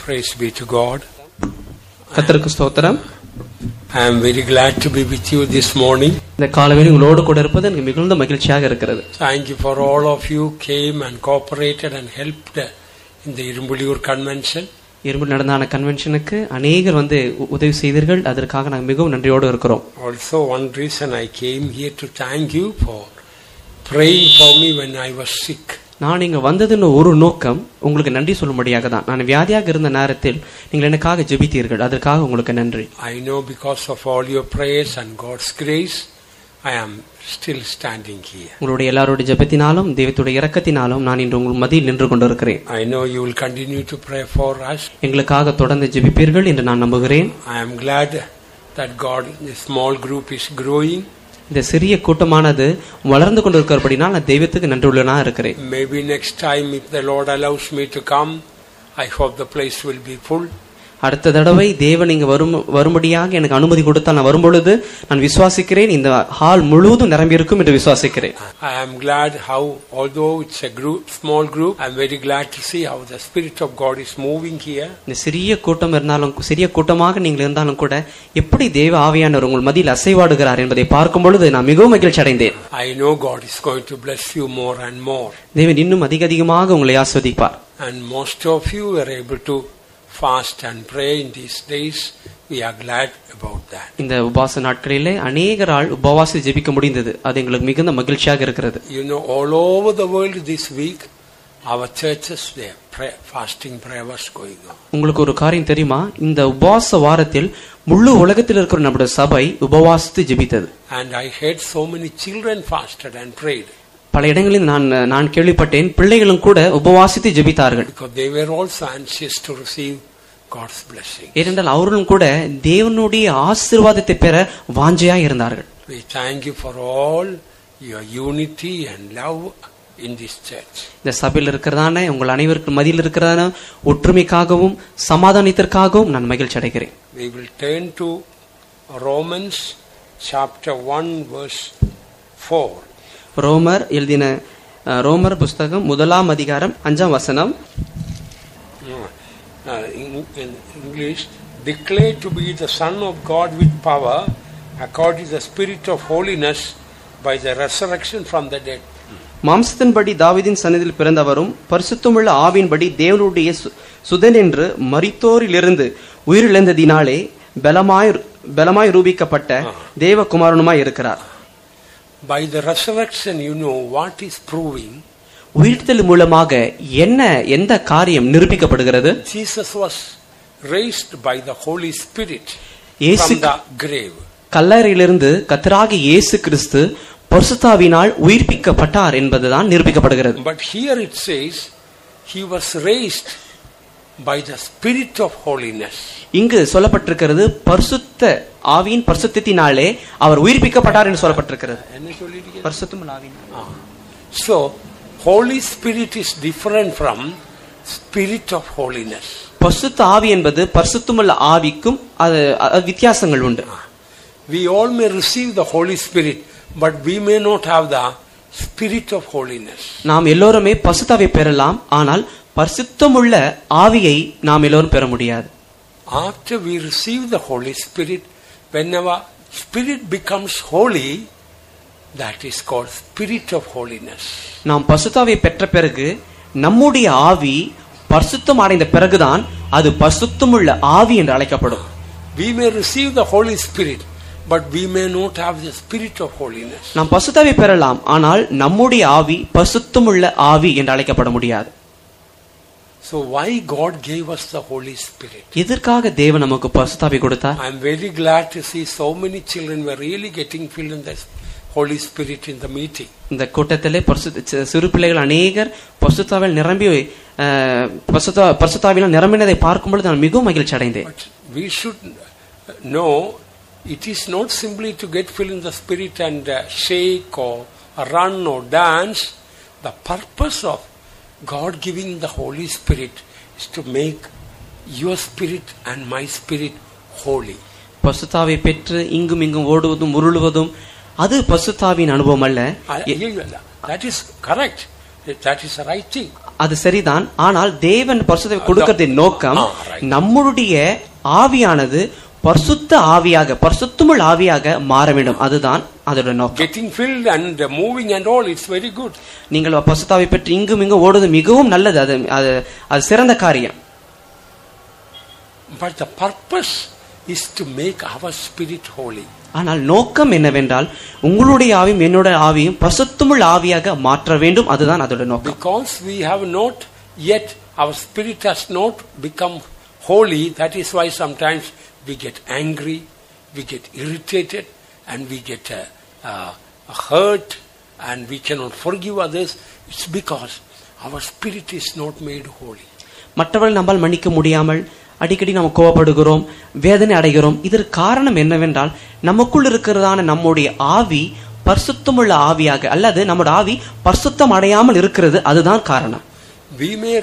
Praise be to God. கர்த்தருக்கு ஸ்தோத்திரம். I am very glad to be with you this morning. இந்த காலையில் உங்களோடு கூட இருப்பது எனக்கு மிகுந்த மகிழ்ச்சியாக இருக்கிறது. Thank you for all of you came and cooperated and helped in the Irumbuliyur convention. இரும்பு நடந்தான கன்வென்ஷனுக்கு அநேகர் உதவி செய்தீர்கள். அதற்காக நாங்கள் மிகவும் நன்றியோடு இருக்கிறோம். Also one reason I came here to thank you for praying for me when I was sick. நான் இங்க வந்ததுன்னு ஒரு நோக்கம் உங்களுக்கு நன்றி சொல்லும்படியாக தான். நான் வியாதியாக இருந்த நேரத்தில் நீங்கள் எனக்காக ஜெபித்தீர்கள். அதற்காக உங்களுக்கு நன்றி. I know because of all your prayers and God's grace I am still standing here. உங்களுடைய எல்லாரோட ஜெபத்தினாலும் தெய்வத்துடைய இரக்கத்தினாலும் நான் இன்று உங்கள் மத்தியில் நின்று கொண்டிருக்கிறேன். I know you will continue to pray for us. எங்களுக்காக தொடர்ந்து ஜெபிப்பீர்கள் என்று நான் நம்புகிறேன். I am glad that God, the small group is growing. இந்த சிறிய கூட்டமானது வளர்ந்து கொண்டிருக்கிறபடினால் நான் தெய்வத்துக்கு நன்றியுள்ளவனா இருக்கிறேன். Maybe next time if the Lord allows me to come, I hope the place will be full. அடுத்த தடவை தேவன் இங்க வரும்படியாக எனக்கு அனுமதி கொடுத்தால் நான் வரும்பொழுது நான் விசுவாசிக்கிறேன் இந்த ஹால் முழுவதும் நிரம்பி இருக்கும் என்று விசுவாசிக்கிறேன். I am glad how, although it's a group, small group, I am very glad to see how the Spirit of God is moving here. இந்த சிறிய கூட்டம் இருந்தாலும் சிறிய கூட்டமாக நீங்கள் இருந்தாலும் கூட எப்படி தேவ ஆவியானவர் உங்கள் மத்தியில் அசைவாடுகிறார் என்பதை பார்க்கும் பொழுது நான் மிகவும் மகிழ்ச்சி அடைந்தேன். I know God is going to bless you more and more. தேவன் இன்னும் அதிகமாக உங்களை ஆசீர்வதிப்பார். And most of you are able to fast and pray in these days. We are glad about that. இந்த உபவாச நாட்களிலே அநேகரால் உபவாசி ஜெபிக்க முடிந்தது. அது எங்களுக்கு மிகுந்த மகிழ்ச்சியாக இருக்கிறது. You know, all over the world this week our churches, their fasting prayer was going on. உங்களுக்கு ஒரு காரியம் தெரியுமா? இந்த உபவாச வாரத்தில் முழு உலகத்தில் இருக்கிற நம்முடைய சபை உபவாசித்து ஜெபித்தது. And I heard so many children fasted and prayed. பல இடங்களில் நான் கேள்விப்பட்டேன் பிள்ளைகளும் கூட உபவாசித்து ஜெபித்தார்கள். Because they were also anxious to receive God's blessing. ஏனென்றால் அவர்களும் கூட தேவனுடைய ஆசீர்வாதத்தை பெற வாஞ்சையாக இருந்தார்கள். We thank you for all your unity and love in this church. இந்த சபையில் இருக்கிறதான உங்கள் அனைவருக்கும் மத்தியில் இருக்கிறதான ஒற்றுமைக்காகவும் சமாதானத்திற்காகவும் நான் மகிழ்ச்சி அடைகிறேன். We will turn to Romans chapter 1 verse 4. ரோமர் எழுதின ரோமர் புஸ்தகம் 1ஆம் அதிகாரம் 5ஆம் வசனம். In English, declared to be the Son of God with power according to the Spirit of holiness by the resurrection from the dead. மாம்சத்தின்படி தாவீதின் சன்னதியில் பிறந்தவரும் பரிசுத்தமுள்ள ஆவியின்படி தேவனுடைய சுதன் என்று மரித்தோரிலிருந்து உயிரிழந்ததினாலே பலமாய் ரூபிக்கப்பட்ட தேவகுமாரனுமாய் இருக்கிறார். By the resurrection, you know what is proving. உயிர்த்தெழு மூலமாக எந்த காரியம் நிரூபிக்கப்படுகிறது? Jesus was raised by the Holy Spirit from the grave. கல்லறையிலிருந்து கர்த்தராகிய இயேசு கிறிஸ்து பரிசுத்தாவினால் உயிர்ப்பிக்கப்பட்டார் என்பதுதான் நிரூபிக்கப்படுகிறது. But here it says he was raised by the Spirit of holiness. இங்கு சொல்லப்பட்டிருக்கிறது பரிசுத்த ஆவியின் பரிசுத்தத்தினாலே அவர் உயிர்ப்பிக்கப்பட்டார் என்று சொல்லப்பட்டிருக்கிறது. பரிசுத்தமுள்ள ஆவியின். So Holy Spirit is different from Spirit of holiness. பரிசுத்த ஆவி என்பது பரிசுத்தமுள்ள ஆவிக்கும் வித்தியாசங்கள் உண்டு. We all may receive the Holy Spirit, but we may not have the Spirit of holiness. நாம் எல்லோருமே பரிசுத்தாவை பெறலாம், ஆனால் பரிசுத்தமுள்ள ஆவியை நாம் எல்லோரும் பெற முடியாது. After we receive the Holy Spirit, when our spirit becomes holy, that is called Spirit of holiness. நாம் பரிசுத்தாவை பெற்ற பிறகு நம்முடைய ஆவி பரிசுத்தம் அடைந்த பிறகுதான் அது பரிசுத்தமுள்ள ஆவி என்று அழைக்கப்படும். We may receive the Holy Spirit, but we may not have the Spirit of holiness. நாம் பரிசுத்தாவை பெறலாம், ஆனால் நம்முடைய ஆவி பரிசுத்தமுள்ள ஆவி என்று அழைக்கப்பட முடியாது. So why God gave us the Holy Spirit? எதற்காக தேவன் நமக்கு பரிசுத்தாவை கொடுத்தார்? I am very glad to see so many children were really getting filled in the Holy Spirit in the meeting. இந்த கூட்டத்திலே சிறு பிள்ளைகள் அநேகர் பரிசுத்தாவில் நிரம்பி பரிசுத்தாவினால் நிரம்பினதை பார்க்கும் பொழுது நான் மிகவும் மகிழ்ச்சி அடைந்தேன். But we should know it is not simply to get filled in the Spirit and shake or run or dance. The purpose of God giving the Holy Spirit is to make your spirit and my spirit holy. பரிசுத்தாவை பெற்று இங்கும் இங்கும் ஓடுவதும் உருளுவதும் அது பரிசுத்தாவின் அனுபவம் அல்ல. That is correct. That is the right thing. அது சரிதான். ஆனால் தேவன் பரிசுத்தாவை கொடுக்கிறதின் நோக்கம் like. நம்முடைய ஆவியானது பரிசுத்த ஆவியாக பரிசுத்தமுள்ள ஆவியாக மாற வேண்டும். அதுதான் அதோட நோக்கம். Getting filled and moving and all, it's very good. நீங்கள் பரிசுத்த ஆவி பெற்று இங்கும் இங்கும் ஓடுவது மிகவும் நல்லது. அது சிறந்த காரியம். But the purpose is to make our spirit holy. ஆனால் நோக்கம் என்னவென்றால் உங்களுடைய ஆவியும் என்னோட ஆவியும் பரிசுத்தமுள்ள ஆவியாக மாற்ற வேண்டும். அதுதான் அதோட நோக்கம். Because we have not yet, our spirit has not become holy. That is why sometimes we get angry, we get irritated, and we get hurt, and we cannot forgive others. It's because our spirit is not made holy. மற்றவர்கள் நம்மால் மன்னிக்க முடியாமல் அடிக்கடி நம்ம கோபப்படுகிறோம், வேதனை அடைகிறோம். இதற்கு காரணம் என்னவென்றால் நமக்குள் இருக்கிறதான நம்முடைய ஆவி பரிசுத்தமுள்ள ஆவியாக அல்லது நம்முடைய ஆவி பரிசுத்தம் அடையாமல் இருக்கிறது. அதுதான் காரணம். We may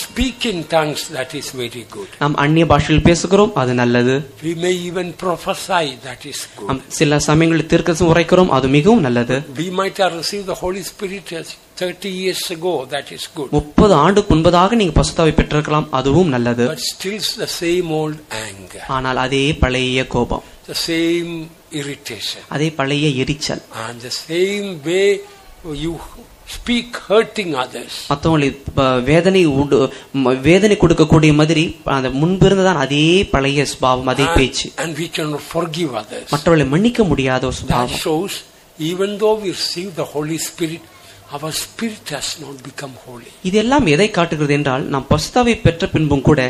speak in tongues, that is very good. நாம் அந்நிய பாஷையில் பேசுகிறோம், அது நல்லது. We may even prophesy, that is good. சில சமயங்களில் தீர்க்கதரிசனம் உரைக்கிறோம், அது மிகவும் நல்லது. We might have received the Holy Spirit 30 years ago, that is good. 30 ஆண்டுக்கு முன்பதாக நீங்க பரிசுத்த ஆவி பெற்றிருக்கலாம், அதுவும் நல்லது. But still the same old anger. ஆனால் அதே பழைய கோபம், the same irritation, அதே பழைய எரிச்சல், and the same way you speak hurting others. மற்றவங்களுக்கு வேதனை கொடுக்கக்கூடிய மாதிரி அந்த முன்பிருந்ததான் அதே பழைய சுபாவம், அதே பேச்சு. And we cannot forgive others. மற்றவர்களை மன்னிக்க முடியாத ஒரு சுபாவம். That shows even though we receive the Holy Spirit, our spirit has not become holy. இதெல்லாம் எதை காட்டுகிறது என்றால் நாம் பரிசுத்தாவை பெற்ற பின்பும் கூட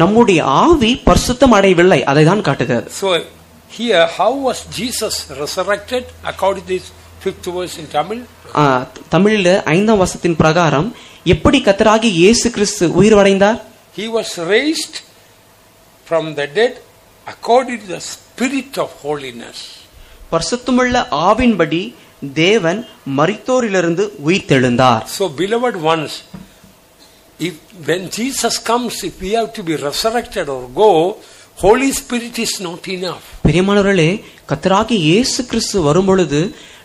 நம்முடைய ஆவி பரிசுத்தம் அடையவில்லை, அதை தான் காட்டுகிறது. So here, how was Jesus resurrected according to this 5th verse in Tamil? தமிழில் 5ஆம் வசனத்தின் பிரகாரம் எப்படி கர்த்தராகிய இயேசு கிறிஸ்து உயிர்வடைந்தார்? He was raised from the dead according to the spirit of holiness. பரிசுத்தமுள்ள ஆவின்படி தேவன் மரித்தோரிலிருந்து உயிர்த்தெழுந்தார். So beloved ones, when Jesus comes, if we have to be resurrected or go, Holy Spirit is not enough. பிரியமானவர்களே, கர்த்தராகிய இயேசு கிறிஸ்து வரும் பொழுது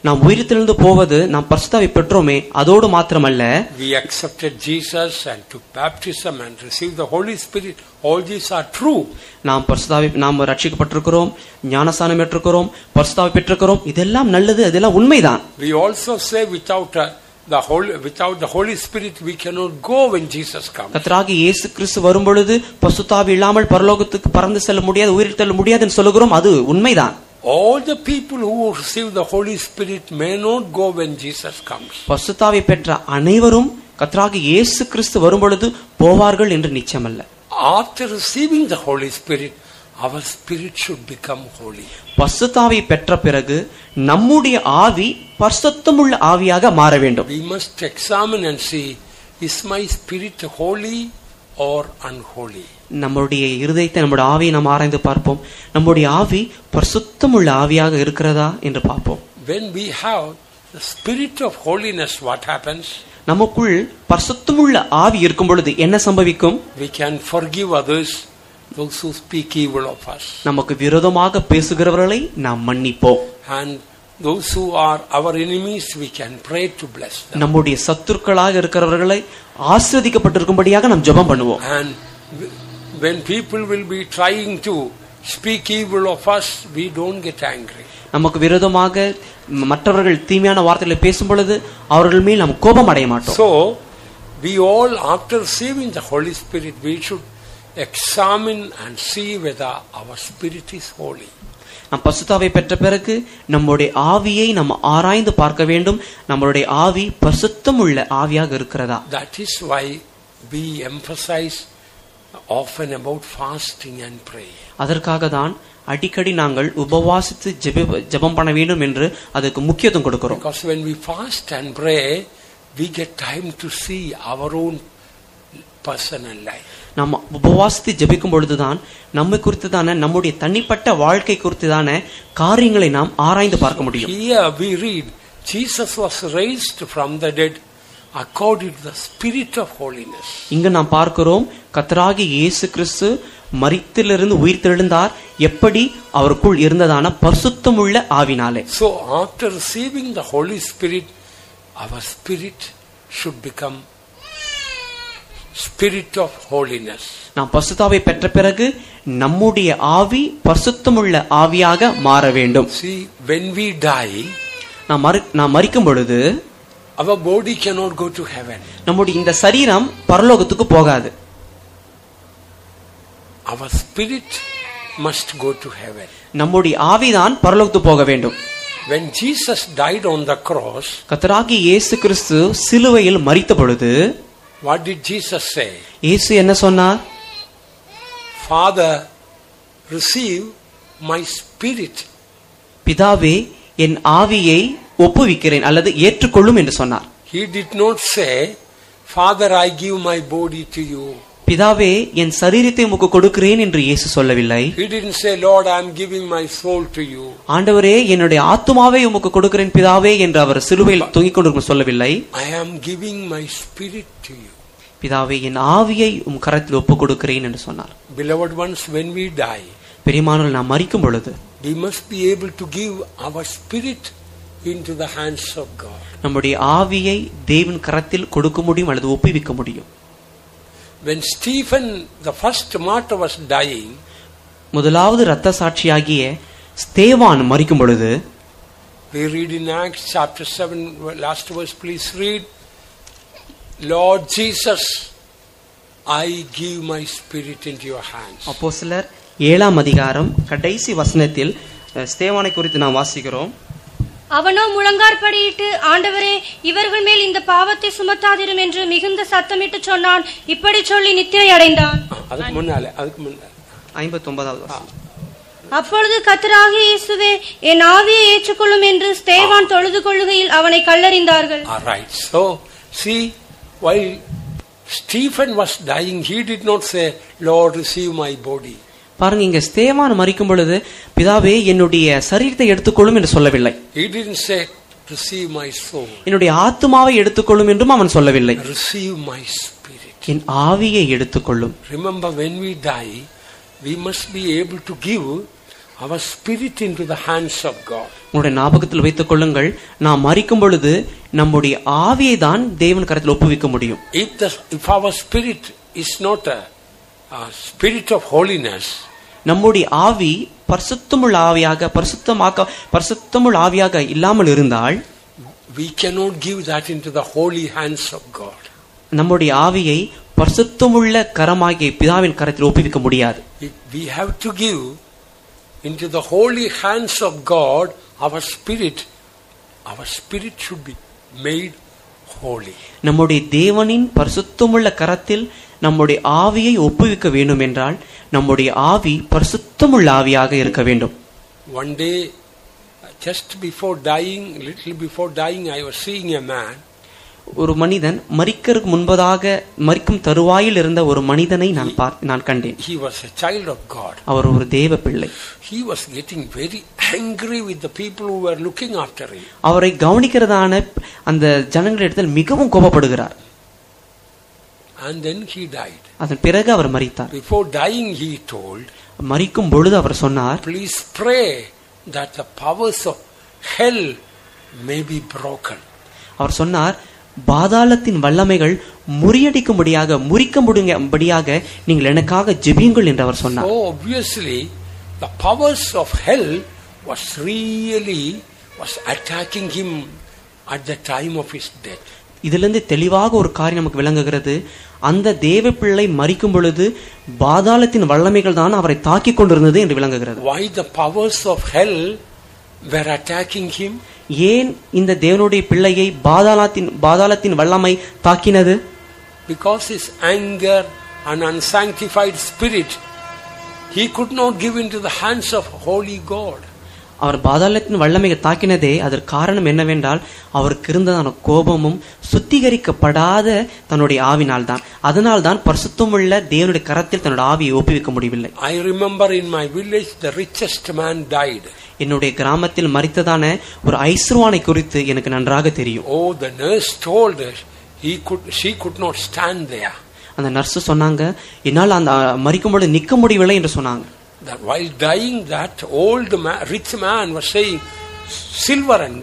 நாம் உயிர்த்தெழுந்து போவது நாம் பரிசுத்தாவை பெற்றோமே, அதோடு மாத்திரமல்ல, we accepted Jesus and took baptism and received the Holy Spirit. All these are true. நாம் ரட்சிக்கப்பட்டிருக்கிறோம், ஞானஸ்நானம் பெற்றிருக்கிறோம், பரிசுத்தாவை பெற்றிருக்கிறோம். இதெல்லாம் நல்லது, அதெல்லாம் உண்மைதான். We also say without the Holy Spirit we cannot go when Jesus comes. கர்த்தராகிய இயேசு கிறிஸ்து வரும் பொழுது பரிசுத்தாவி இல்லாமல் பரலோகத்துக்கு பறந்து செல்ல முடியாது, உயிர்த்தெழ முடியாதுன்னு சொல்லுகிறோம், அது உண்மைதான். All the people who receive the Holy Spirit may not go when Jesus comes. பரிசுத்தாவை பெற்ற அனைவரும் கர்த்தராகிய இயேசு கிறிஸ்து வரும் பொழுது போவார்கள் என்று நிச்சயமல்ல. After receiving the Holy Spirit, our spirit should become holy. பரிசுத்தாவை பெற்ற பிறகு நம்முடைய ஆவி பரிசுத்தமுள்ள ஆவியாக மாற வேண்டும். We must examine and see, is my spirit holy or unholy? நம்முடைய இருதயத்தை, நம்முடைய ஆவியை நாம் ஆராய்ந்து பார்ப்போம். நம்முடைய ஆவி பரிசுத்தமுள்ள ஆவியாக இருக்கிறதா என்று பார்ப்போம். When we have the spirit of holiness, what happens? நமக்குள் பரிசுத்தமுள்ள ஆவி இருக்கும் பொழுது என்ன சம்பவிக்கும்? We can forgive others, those who speak evil of us. நமக்கு விரோதமாக பேசுகிறவர்களை நாம் மன்னிப்போம். And those who are our enemies, we can pray to bless them. நம்முடைய சத்துருக்களாக இருக்கிறவர்களை ஆசீர்வதிக்கப்பட்டிருக்கும்படியாக நாம் ஜெபம் பண்ணுவோம். And when people will be trying to speak evil of us, we don't get angry. நமக்கு விரோதமாக மற்றவர்கள் தீமையான வார்த்தைகளை பேசும் பொழுது அவர்கள் மேல் நாம் கோபம் அடைய மாட்டோம். So we all, after receiving the Holy Spirit, we should examine and see whether our spirit is holy. நாம் பரிசுத்தாவை பெற்ற பிறகு நம்முடைய ஆவியை நாம் ஆராய்ந்து பார்க்க வேண்டும். நம்மளுடைய ஆவி பரிசுத்தமுள்ள ஆவியாக இருக்கிறதா? That is why we emphasize often about fasting and prayer. அதற்காக தான் அடிக்கடி நாங்கள் உபவாசித்து ஜெபம் பண்ண வேண்டும் என்று அதுக்கு முக்கியத்துவம் கொடுக்கிறோம். Because when we fast and pray, we get time to see our own personal life. நாம் உபவாசித்து ஜெபிக்கும் பொழுதுதான் நம்மை குறித்துதான நம்முடைய தனிப்பட்ட வாழ்க்கை குறித்துதான காரியங்களை நாம் ஆராய்ந்து பார்க்க முடியும். Here we read, Jesus was raised from the dead according to the spirit of holiness. இங்க நாம் பார்க்கிறோம், கர்த்தராகிய இயேசு கிறிஸ்து மரித்திலிருந்து உயிர்த்தெழுந்தார். எப்படி? அவருக்குள் இருந்ததான பரிசுத்தமுள்ள ஆவினாலே. So after receiving the Holy Spirit, our spirit should become spirit of holiness. நாம் பரிசுத்தாவை பெற்ற பிறகு நம்முடைய ஆவி பரிசுத்தமுள்ள ஆவியாக மாற வேண்டும். See, when we die, நாம் மரிக்கும் பொழுது our body cannot go to heaven. நம்முடைய இந்த சரீரம் பரலோகத்துக்கு போகாது. Our spirit must go to heaven. நம்முடைய ஆவிதான் பரலோகத்துக்கு போக வேண்டும். When Jesus died on the cross, கர்த்தராகிய இயேசு கிறிஸ்து சிலுவையில் மரித்த பொழுது what did Jesus say? இயேசு என்ன சொன்னார்? Father, receive my spirit. பிதாவே, என் ஆவியை ஒப்புவிக்கிறேன் அல்லது ஏற்றுக்கொள்ளும் என்று சொன்னார். He did not say, Father, I give my body to you. பிதாவே, என் சரீரத்தை உமக்கு கொடுக்கிறேன் என்று இயேசு சொல்லவில்லை. He didn't say, Lord, I am giving my soul to you. ஆண்டவரே, என்னுடைய ஆத்துமாவை உமக்கு கொடுக்கிறேன் பிதாவே என்று அவர் சிலுவையில் தொங்கிக் கொண்டிருக்கும் சொல்லவில்லை. I am giving my spirit to you. பிதாவே, என் ஆவியை உம் கரத்தில் ஒப்புக் கொடுக்கிறேன் என்று சொன்னார். Beloved ones, when we die, பிரியமானவர்கள், நாம் மரிக்கும் பொழுது we must be able to give our spirit into the hands of God. நம்முடைய ஆவியை தேவன் கரத்தில் கொடுக்க முடியும் அல்லது ஒப்புவிக்க முடியும். When Stephen, the first martyr, was dying, முதலாவது இரத்த சாட்சியாகிய ஸ்தேவான் மரிக்கும் பொழுது, we read in Acts chapter 7, last verse, please read, Lord Jesus, I give my spirit into your hands. அப்போஸ்தலர் 7ஆம் அதிகாரம் கடைசி வசனத்தில் ஸ்தேவானை குறித்து நாம் வாசிக்கிறோம். அவனோ முழங்காற்படியிட்டு, ஆண்டவரே, இவர்கள் மேல் இந்த பாவத்தை சுமத்தாதிரும் என்று மிகுந்த சத்தமிட்டு சொன்னான். இப்படி சொல்லி நித்திரை அடைந்தான். 59வது வசனம். அப்பொழுது கர்த்தராகிய இயேசுவே, என் ஆவியை ஏற்றுக்கொள்ளும் என்று ஸ்தேவான் தொழுது கொள்ளுகையில் அவனை கல்லெறிந்தார்கள். Right. So, see, while Stephen was dying, he did not say, Lord, receive my body. பாருங்க, இங்க ஸ்தேவான் மரிக்கும் பொழுது பிதாவே, என்னுடைய சரீரத்தை எடுத்துக்கொள்ளும் என்று சொல்லவில்லை. He didn't say, receive my soul. என்னுடைய ஆத்துமாவை எடுத்துக்கொள்ளும் என்றும் அவன் சொல்லவில்லை. Receive my spirit. என் ஆவியை எடுத்துக்கொள்ளும். Remember, when we die, we must be able to give our spirit into the hands of God. உங்களுடைய ஞாபகத்தில் வைத்துக் கொள்ளுங்கள், நாம் மரிக்கும் பொழுது நம்முடைய ஆவியை தான் தேவன் கரத்தில் ஒப்புவிக்க முடியும். If our spirit is not a spirit of holiness, நம்முடைய ஆவி பரிசுத்தமுள்ள ஆவியாக பரிசுத்தமுள்ள ஆவியாக இல்லாமல் இருந்தால் we cannot give that into the holy hands of God. நம்முடைய ஆவியை பரிசுத்தமுள்ள கரமாகிய பிதாவின் கரத்தில் ஒப்புவிக்க முடியாது. We have to give into the holy hands of God our spirit. Our spirit should be made holy. நம்முடைய தேவனின் பரிசுத்தமுள்ள கரத்தில் நம்முடைய ஆவியை ஒப்புவிக்க வேண்டும் என்றால் நம்முடைய ஆவி பரிசுத்தமுள்ள ஆவியாக இருக்க வேண்டும். One day, just before dying, little before dying, I was seeing a man. ஒரு மனிதன் மரிக்கிறதுக்கு முன்பதாக மரிக்கும் தருவாயில் இருந்த ஒரு மனிதனை நான் கண்டேன். He was a child of God. அவர் ஒரு தேவ பிள்ளை. He was getting very angry with the people who were looking after him. அவரை கவனிக்கிறதான அந்த ஜனங்களிடத்தில் மிகவும் கோபப்படுகிறார். And then he died. அதன் பிறகு அவர் மரித்தார். Before dying, he told, மரிக்கும் பொழுது அவர் சொன்னார், please pray that the powers of hell may be broken. அவர் சொன்னார், பாதாளத்தின் வல்லமைகள் முறிக்கும்படியாக நீங்கள் எனக்காக ஜெபியுங்கள் என்று அவர் சொன்னார். So obviously the powers of hell was attacking him at the time of his death. இதிலிருந்து தெளிவாக ஒரு காரியம் நமக்கு விளங்குகிறது. அந்த தேவ பிள்ளை மரிக்கும் பொழுது பாதாளத்தின் வல்லமைகள் தான் அவரை தாக்கிக் கொண்டிருந்தது என்று விளங்குகிறது. Why the powers of hell were attacking him? ஏன் இந்த தேவனுடைய பிள்ளையை பாதாளத்தின் வல்லமை தாக்கினது? Because his anger and unsanctified spirit, he could not give into the hands of holy God. அவர் பாதாளத்தின் வல்லமையை தாக்கினதே அதற்கு காரணம் என்னவென்றால் அவருக்கு இருந்ததான கோபமும் சுத்திகரிக்கப்படாத தன்னுடைய ஆவினால் தான். அதனால் தான் பரிசுத்தமுள்ள தேவனுடைய கரத்தில் தன்னுடைய ஆவியை ஒப்புவிக்க முடியவில்லை. I remember in my village the richest man died. என்னுடைய கிராமத்தில் மரித்ததான ஒரு ஐஸ்வர்வானை குறித்து எனக்கு நன்றாக தெரியும். Oh, the nurse told her she could not stand there. அந்த நர்ஸ் சொன்னாங்க, என்னால் அந்த மரிக்கும்போது நிற்க முடியவில்லை என்று சொன்னாங்க. That while dying, that rich man was saying, silver and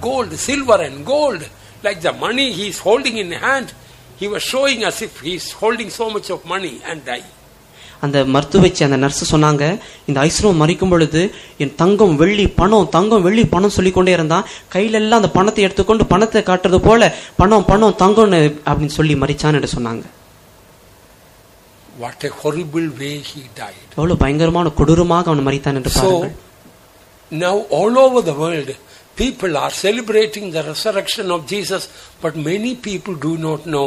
gold, like the money he is holding in hand, he was showing as if he is holding so much of money and dying. அந்த மருத்துவ வச்சு அந்த nurse சொன்னாங்க, இந்த ஐஸ்ரோம் மறிக்கும் பொழுது என் தங்கம் வெள்ளி பணம் சொல்லிக்கொண்டே இருந்தான். கையில எல்லாம் அந்த பணத்தை எடுத்துக்கொண்டு பணத்தை காட்டுறது போல பணம் தங்கம் அப்படின்னு சொல்லி மறிச்சான்னு என்று சொன்னாங்க. What a horrible way he died. எவ்வளவு பயங்கரமான கொடூரமாக அவன் மறித்தான் என்று பாருங்கள். Now all over the world people are celebrating the resurrection of Jesus, but many people do not know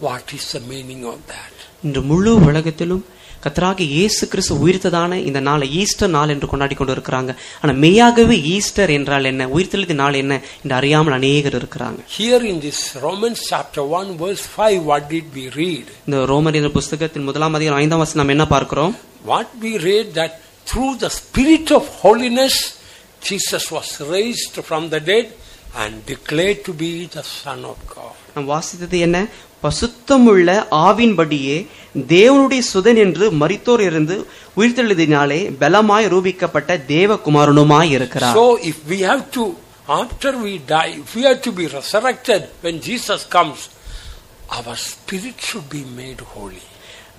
what is the meaning of that. இன்று முழு உலகத்திலும் கர்த்தராகிய இயேசு கிறிஸ்து உயிர்த்ததான இந்த நாளை ஈஸ்டர் நாள் என்று கொண்டாடி கொண்டு இருக்கிறாங்க. ஆனா மெய்யாகவே ஈஸ்டர் என்றால் என்ன, உயிர்த்தெழுந்த நாள் என்ன என்று அறியாமல் அநேகர் இருக்கிறாங்க. Here in this Romans chapter 1 verse 5, what did we read? இந்த ரோமர் என்ற புத்தகத்தின் 1 அதிகாரம் 5 வசனம் நாம் என்ன பார்க்கிறோம்? What we read, that through the Spirit of holiness Jesus was raised from the dead and declared to be the Son of God. நாம் வாசித்தது என்ன? பசுத்தமுள்ள ஆவின்படியே தேவனுடைய சுதன் என்று மரித்தோர் இருந்து உயிர்த்தெழுதினாலே பலமாய் ரூபிக்கப்பட்ட தேவகுமாரனுமாய் இருக்கிறார். So if we have to, after we die, if we have to be resurrected when Jesus comes, our spirit should be made holy.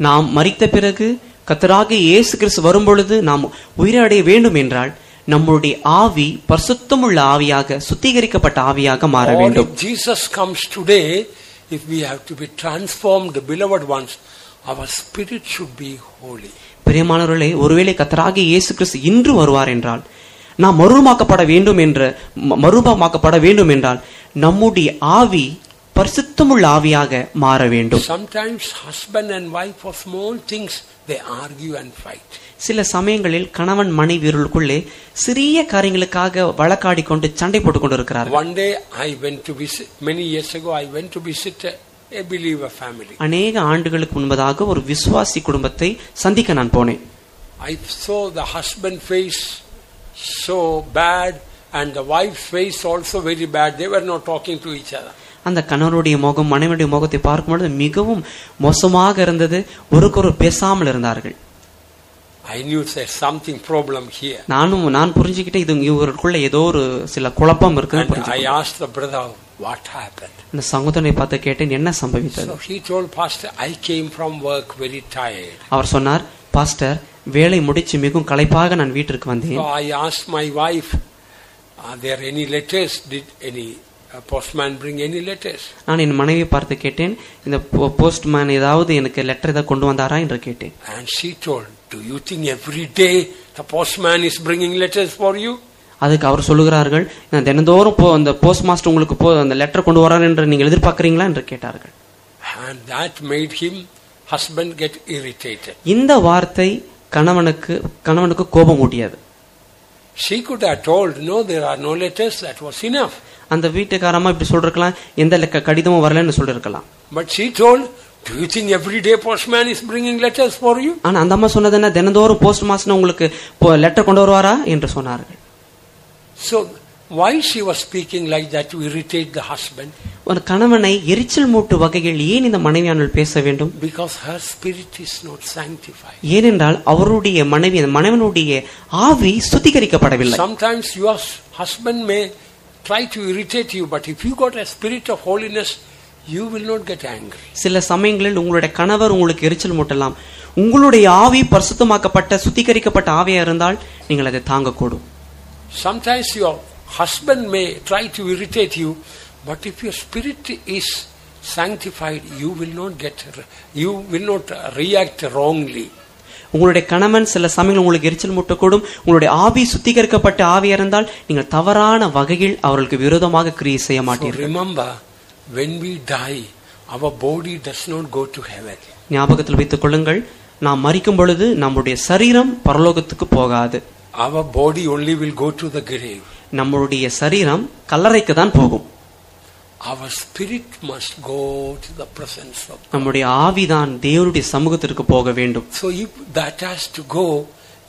நாம் மரித்த பிறகு கர்த்தராகிய இயேசு கிறிஸ்து வரும்பொழுது நாம் உயிரடைய வேண்டும் என்றால் நம்முடைய ஆவி பரிசுத்தமுள்ள ஆவியாக சுத்திகரிக்கப்பட்ட ஆவியாக மாற வேண்டும். Or if Jesus comes today, if we have to be transformed, beloved ones, our spirit should be holy. பிரியமானவர்களே, ஒருவேளை கர்த்தராகிய இயேசு கிறிஸ்து இன்று வருவார் என்றால், நாம் மறுரூபமாக்கப்பட வேண்டும் என்றால் நம்முடைய ஆவி பரிசுத்தமுள்ள ஆவியாக மாற வேண்டும். Sometimes husband and wife for small things they argue and fight. சில சமயங்களில் கணவன் மனைவியர்களுக்குள்ளே சிறிய காரியங்களுக்காக வழக்காடி கொண்டு சண்டை போட்டுக் கொண்டு இருக்கிறார்கள். One day I went to visit, many years ago I went to visit a believer family. அநேக ஆண்டுகளுக்கு முன்பதாக ஒரு விசுவாசி குடும்பத்தை சந்திக்க நான் போனேன். I saw the husband face so bad and the wife's face also very bad. They were not talking to each other. அந்த கணவனுடைய முகம் மனைவியுடைய முகத்தை பார்க்கும்போது மிகவும் மோசமாக இருந்தது. ஒருவருக்கொருவர் பேசாமல் இருந்தார்கள். I knew there's something problem here. நான் புரிஞ்சுக்கிட்டே இது இவருக்குள்ள ஏதோ ஒரு சில குழப்பம் இருக்குன்னு. I asked the brother what happened. அந்த சகோதரனை பார்த்து கேட்டேன், என்ன சம்பவித்தது? So he told pastor, I came from work very tired. அவர் சொன்னார், பாஸ்டர் வேலை முடிச்சு மிகவும் களைப்பாக நான் வீட்டிற்கு வந்தேன். So I asked my wife, are there any letters? Did any postman bring any letters? நான் என் மனைவியை பார்த்து கேட்டேன், இந்த போஸ்ட்மேன் ஏதாவது எனக்கு லெட்டர் ஏதாவது கொண்டு வந்தாரா என்று கேட்டேன். And she told, do you think every day the postman is bringing letters for you? அதுக்கு அவர் சொல்லுகிறார்கள், நான் தினந்தோறும் அந்த போஸ்ட் மாஸ்டர் உங்களுக்கு அந்த லெட்டர் கொண்டு வரார் என்று நீங்கள் எதிர்பார்க்கிறீங்களா என்று கேட்டார்கள். And that made him husband get irritated. இந்த வார்த்தை கணவனுக்கு கோபம் ஊட்டியது. She could have told, no, there are no letters. That was enough. அந்த வீட்டுக்காரமா இப்படி சொல்லிருக்கலாம், எந்த கடிதமும் வரலன்னு சொல்லிருக்கலாம். But she told, do you think every day postman is bringing letters for you? ஆனா அந்த அம்மா சொன்னது என்ன, தினந்தோறும் போஸ்ட் மாஸ்டர் உங்களுக்கு லெட்டர் கொண்டு வருவாரா என்று சொன்னார்கள். So why she was speaking like that to irritate the husband? ஒரு கணவனை எரிச்சல் மூட்டு வகையில் ஏன் இந்த மனைவியானவள் பேச வேண்டும்? Because her spirit is not sanctified. ஏனென்றால் அவருடைய மனைவனுடைய ஆவி சுத்திகரிக்கப்படவில்லை. Sometimes your husband may try to irritate you, but if you got a spirit of holiness, you will not get angry. சில சமயங்களில் உங்களுடைய கணவர் உங்களுக்கு எரிச்சல் மூட்டலாம். உங்களுடைய ஆவி பரிசுத்தமாக்கப்பட்ட சுத்திகரிக்கப்பட்ட ஆவியா இருந்தால் நீங்கள் அதை தாங்கக்கூடும். Sometimes your husband may try to irritate you, but if your spirit is sanctified, you will not react wrongly. உங்களுடைய கணவன் சில சமயங்கள் உங்களுக்கு எரிச்சல் மூட்டக்கூடும். உங்களுடைய ஆவி சுத்திகரிக்கப்பட்ட ஆவியா இருந்தால் நீங்கள் தவறான வகையில் அவர்களுக்கு விரோதமாக கிரியை செய்ய மாட்டீர்கள். Remember, when we die, our body does not go to heaven. ஞாபகத்தில் வைத்துக் கொள்ளுங்கள், நாம் மரிக்கும் பொழுது நம்முடைய சரீரம் பரலோகத்துக்கு போகாது. Our body only will go to the grave. நம்முடைய சரீரம் கல்லறைக்கு தான் போகும். Our spirit must go to the presence of God. நம்முடைய ஆவிதான் தேவனுடைய சமூகத்திற்கு போக வேண்டும். So if that has to go,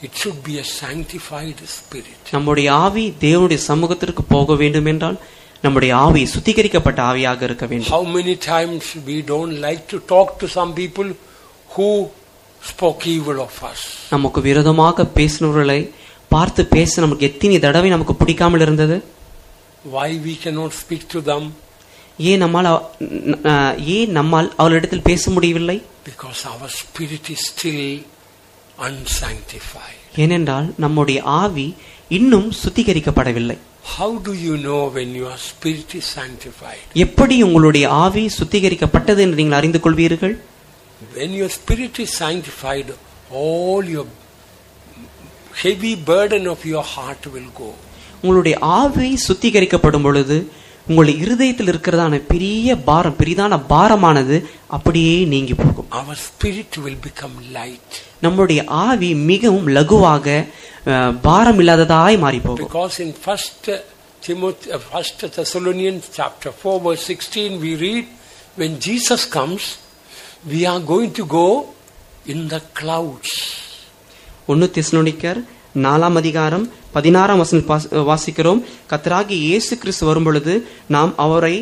it should be a sanctified spirit. நம்முடைய ஆவி தேவனுடைய சமூகத்திற்கு போக வேண்டும் என்றால் நம்முடைய ஆவி சுத்திகரிக்கப்பட்ட ஆவியாக இருக்க வேண்டும். How many times we don't like to talk to some people who spoke evil of us. நமக்கு விரோதமாக பேசினவர்களை பார்த்து பேச நமக்கு எத்தனை தடவை நமக்கு பிடிக்காமல் இருந்தது. Why we cannot speak to them? ஏன் நம்மால் அவளிடத்தில் பேச முடியவில்லை? Because our spirit is still unsanctified. ஏனென்றால் நம்முடைய ஆவி இன்னும் சுத்திகரிக்கப்படவில்லை. How do you know when your spirit is sanctified? எப்படி உங்களுடைய ஆவி சுத்திகரிக்கப்பட்டது என்று நீங்கள் அறிந்து கொள்வீர்கள்? When your spirit is sanctified, all your heavy burden of your heart will go. உங்களுடைய ஆவி சுத்திகரிக்கப்படும் பொழுது உங்களுடைய இருதயத்தில் இருக்கிறதான பெரிதான பாரமானது அப்படியே நீங்கி போகும். Our spirit will become light. நம்முடைய ஆவி மிகவும் லகுவாக பாரம் இல்லாததாய் மாறி போகும். Because in 1 Thessalonians chapter 4 verse 16 we read, when Jesus comes, we are going to go in the clouds. 1 தெசலோனிக்கர் 4 அதிகாரம் 16 வாசிக்கிறோம். கர்த்தராகிய இயேசு கிறிஸ்து வரும் பொழுது நாம் அவரை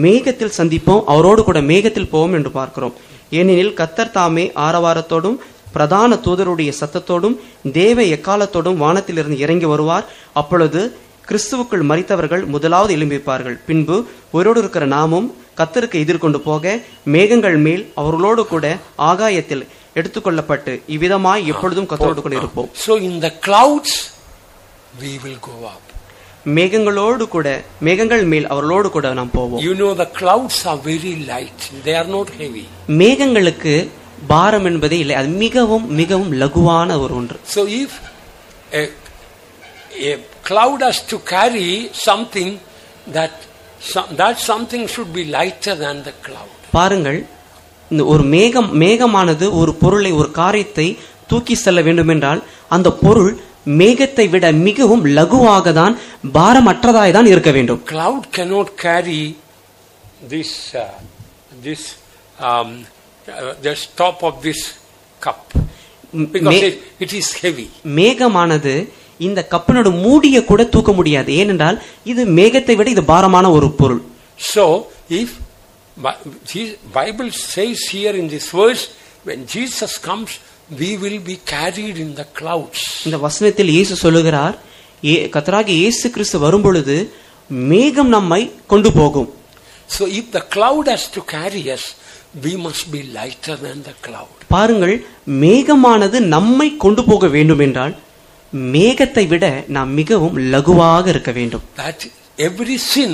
மேகத்தில் சந்திப்போம், அவரோடு கூட மேகத்தில் போவோம் என்று பார்க்கிறோம். ஏனெனில் கர்த்தர் தாமே ஆரவாரத்தோடும் பிரதான தூதருடைய சத்தத்தோடும் தேவ எக்காலத்தோடும் வானத்திலிருந்து இறங்கி வருவார். அப்பொழுது கிறிஸ்துவுக்குள் மரித்தவர்கள் முதலாவது எழும்பிப்பார்கள். பின்பு உயிரோடு இருக்கிற நாமும் கர்த்தருக்கு எதிர்கொண்டு போக மேகங்கள் மேல் அவர்களோடு கூட ஆகாயத்தில் எடுத்துக்கொள்ளப்பட்டு இவ்விதமாய் எப்பொழுதும் கர்த்தரோடு கூட இருப்போம். So in the clouds we will go up. மேகங்கள் மேல் அவர்களோடு கூட நாம் போவோம். You know the clouds are very light. They are not heavy. மேகங்களுக்கு பாரம் என்பதே இல்லை, அது மிகவும் மிகவும் லகுவான ஒரு ஒன்று. So if a cloud has to carry something, that something should be lighter than the cloud. பாருங்கள், இந்த ஒரு மேகமானது ஒரு பொருளை, ஒரு காரியத்தை தூக்கி செல்ல வேண்டும் என்றால் அந்த பொருள் மேகத்தை விட மிகவும் லகுவாக தான் பாரமற்றதாய் தான் இருக்க வேண்டும். Cloud cannot carry the top of this cup because it is heavy. மேகமானது இந்த கப்பினோட மூடிய கூட தூக்க முடியாது, ஏனென்றால் இது மேகத்தை விட இது பாரமான ஒரு பொருள். So if Bible says here in this verse, when Jesus comes, we will be carried in the clouds. இந்த வசனத்தில் இயேசு சொல்லுகிறார், கர்த்தராகிய இயேசு கிறிஸ்து வரும் பொழுது மேகம் நம்மை கொண்டு போகும். So if the cloud has to carry us, we must be lighter than the cloud. பாருங்கள், மேகமானது நம்மை கொண்டு போக வேண்டும் என்றால் மேகத்தை விட நாம் மிகவும் லகுவாக இருக்க வேண்டும். That every sin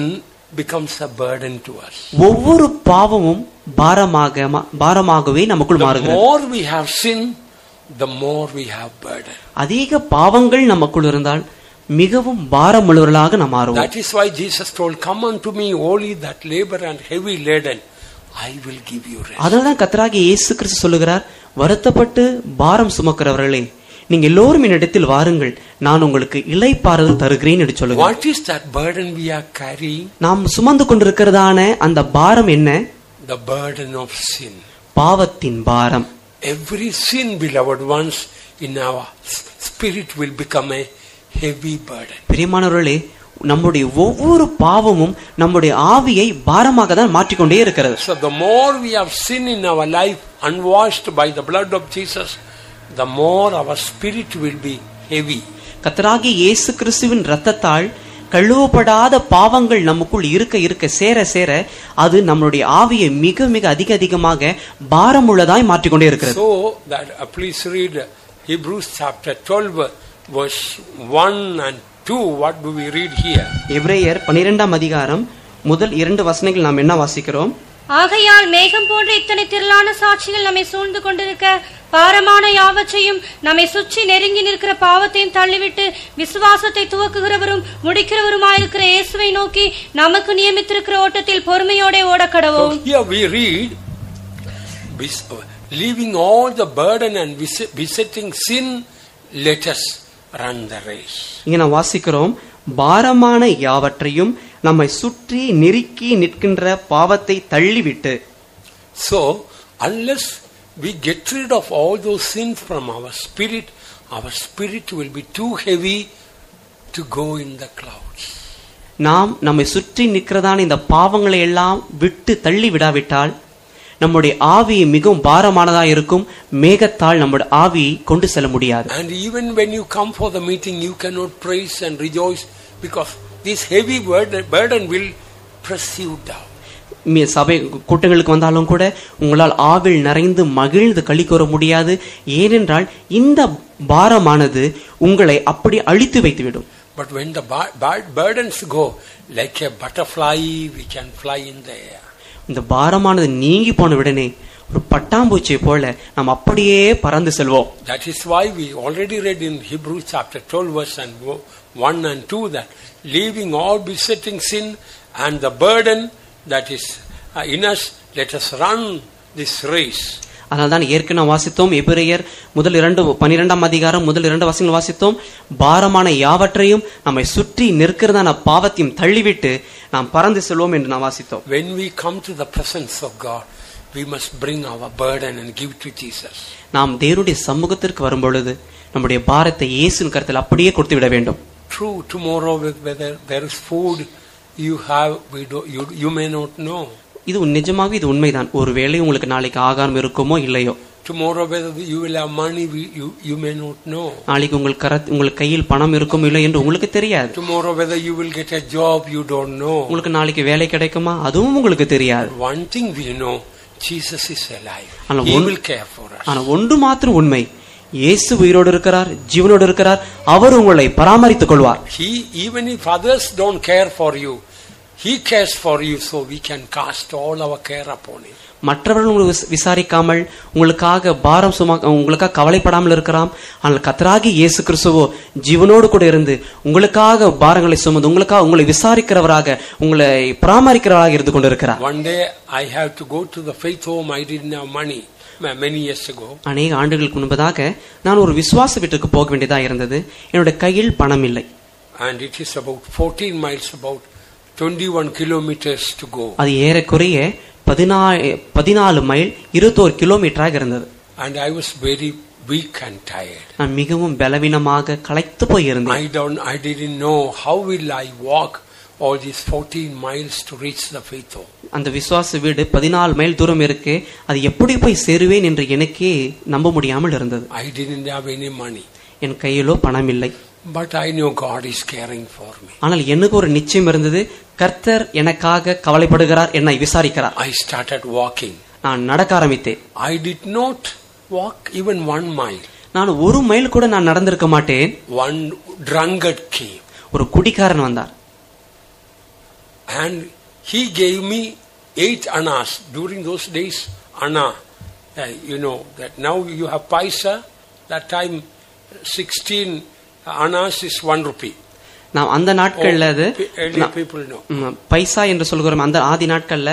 becomes a burden to us. ஒவ்வொரு பாவமும் பாரமாகவே நமக்குள் மாறுகிறது. The more we have sin, the more we have burden. அதிக பாவங்கள் நமக்குள் இருந்தால் மிகவும் பாரமுள்ளவர்களாக நாம் மாறுவோம். That is why Jesus told, come unto me all ye that labor and heavy laden, I will give you rest. அதனால்தான் கர்த்தராகிய இயேசு கிறிஸ்து சொல்லுகிறார், வருத்தப்பட்டு பாரம் சுமக்கிறவர்களே, நீங்க எல்லோரும் என்னிடத்தில் வாருங்கள், நான் உங்களுக்கு இளைப்பாறுதல் தருகிறேன் என்று சொல்லுகிறார். What is that burden we are carrying? நாம் சுமந்து கொண்டிருக்கிறதான அந்த பாரம் என்ன? The burden of sin. பாவத்தின் பாரம். Every sin, beloved ones, in our spirit will become a heavy burden. பிரியமானவர்களே, நம்முடைய ஒவ்வொரு பாவமும் நம்முடைய ஆவியை பாரமாக தான் மாற்றிக்கொண்டே இருக்கிறது. So the more we have sin in our life unwashed by the blood of Jesus, the more our spirit will be heavy. கர்த்தராகிய இயேசு கிறிஸ்துவின் இரத்தத்தால் கழுவப்படாத பாவங்கள் நமக்குள் இருக்க சேர சேர அது நம்முடைய ஆவியை மிக மிக அதிகமாக பாரமுள்ளதாய் மாற்றிக்கொண்டே இருக்கிறது. So that please read Hebrews chapter 12 verse 1 and 2. What do we read here? எபிரேயர் 12 அதிகாரம் முதல் 2 வசனங்கள் நாம் என்ன வாசிக்கிறோம்? ஆகையால் மேகம் போன்ற இத்தனை திரளான சாட்சிகள் நம்மை சூழ்ந்து கொண்டிருக்க, பாரமான யாவற்றையும் நம்மை சுற்றி நெருங்கி நிற்கிற பாவத்தையும் தள்ளிவிட்டு விசுவாசத்தை துவக்குகிறவரும் முடிக்கிறவருமாயிருக்கிற இயேசுவை நோக்கி நமக்கு நியமித்திருக்கிற ஓட்டத்தில் பொறுமையோட ஓடக்கடவோம். So here we read, leaving all the burden and besetting sin, let us run the race. இங்க நாம் வாசிக்கிறோம், பாரமான யாவற்றையும் நம்மை சுற்றி நெருக்கி நிற்கின்ற பாவத்தை தள்ளிவிட்டு. So unless we get rid of all those sins from our spirit will be too heavy to go in the clouds. நாம் நம்மை சுற்றி நிற்கிறதான இந்த பாவங்களை எல்லாம் விட்டு தள்ளி விடாவிட்டால் நம்முடைய ஆவி மிகவும் பாரமானதாக இருக்கும். மேகத்தால் நம்முடைய ஆவியை கொண்டு செல்ல முடியாது. And even when you come for the meeting, you cannot praise and rejoice because this heavy burden will press you down. சபை கூட்டங்களுக்கு வந்தாலும் கூட உங்களால் ஆவில் நிறைந்து மகிழ்ந்து களி கூற முடியாது. ஏனென்றால் இந்த பாரமானது உங்களை அப்படி அழித்து வைத்துவிடும். But when the burdens go, like a butterfly, we can fly in the air. இந்த பாரமானது நீங்கி போன உடனே ஒரு பட்டாம்பூச்சியை போல நாம் அப்படியே பறந்து செல்வோம். That is why we already read in Hebrews chapter 12 verse 1 and 2 that leaving all besetting sin and the burden that is in us, let us run this race. அதனால்தான் ஏற்கனவே வாசித்தோம். எபிரேயர் 12 வசனங்கள் வாசித்தோம். பாரமான யாவற்றையும் நம்மை சுற்றி நிற்கிறதான பாவத்தையும் தள்ளிவிட்டு நாம் பறந்து செல்வோம் என்று நாம் வாசித்தோம். When we come to the presence of God, we must bring our burden and give to Jesus. நாம் தேவனுடைய சமூகத்திற்கு வரும்பொழுது நம்முடைய பாரத்தை இயேசுவின் கரத்தில் அப்படியே கொடுத்து விட வேண்டும். True, tomorrow whether there is food you have, you may not know. இது நிஜமாக இது உண்மைதான். ஒருவேளை உங்களுக்கு நாளைக்கு ஆகாரம் இருக்குமோ இல்லையோ. Tomorrow whether you will have money, you may not know. நாளைக்கு உங்களுக்கு கையில் பணம் இருக்குமோ இல்லை என்று உங்களுக்கு தெரியாது. Tomorrow whether you will get a job, you don't know. உங்களுக்கு நாளைக்கு வேலை கிடைக்குமா அதுவும் உங்களுக்கு தெரியாது. One thing we know, Jesus is alive. He will care for us. ஆனா ஒன்று மாத்திரம் உண்மை, இயேசு உயிரோடு இருக்கிறார், ஜீவனோடு இருக்கிறார். அவர் உங்களை பராமரித்துக் கொள்வார். Even if others don't care for you, He cares for you, so we can cast all our care upon Him. மற்றவர்கள் உங்களுக்கு விசாரிக்காமல் உங்களுக்காக உங்களுக்காக கவலைப்படாமல் இருக்கலாம். ஆனால் கர்த்தராகிய இயேசு கிறிஸ்துவோ ஜீவனோடு கூட இருந்து உங்களுக்காக பாரங்களை சுமந்து உங்களை விசாரிக்கிறவராக உங்களை பராமரிக்கிறவராக இருந்து கொண்டிருக்கிறார். One day I have to go to the faith home. I didn't have money. Many years ago. அநேக ஆண்டுகளுக்கு முன்பதாக நான் ஒரு விசுவாச வீட்டுக்கு போக வேண்டியதா இருந்தது. என்னுடைய கையில் பணம் இல்லை. And it is about 14 miles, about 21 kilometers to go. அது ஏறக்குறைய 14 மைல் 21 கிலோமீட்டராக இருந்தது. And I was very weak and tired. நான் மிகவும் பலவீனமாக களைத்து போய் இருந்தேன். I didn't know how will I walk all these 14 miles to reach the faith home. அந்த விசுவாச வீடு 14 மைல் தூரம் இருக்கு. அது எப்படி போய் சேருவேன் என்று எனக்கே நம்ப முடியாமல் இருந்தது. I didn't have any money. என் கையிலோ பணம் இல்லை. But I knew God is caring for me. ஆனால் எனக்கு ஒரு நிச்சயம் இருந்தது, கர்த்தர் எனக்காக கவலைப்படுகிறார், என்னை விசாரிக்கிறார். I started walking. நான் நடக்க ஆரம்பித்தேன். I did not walk even 1 mile. நான் 1 மைல் கூட நான் நடந்திருக்க மாட்டேன். One drunkard came. ஒரு குடிகாரன் வந்தார். And he gave me 8 annas. During those days, anna, you know that now you have paisa. That time 16 annas is 1 rupee. நாம் அந்த நாட்கள்ல அது people know. பைசா என்று சொல்கிறோம். அந்த ஆதி நாட்கள்ல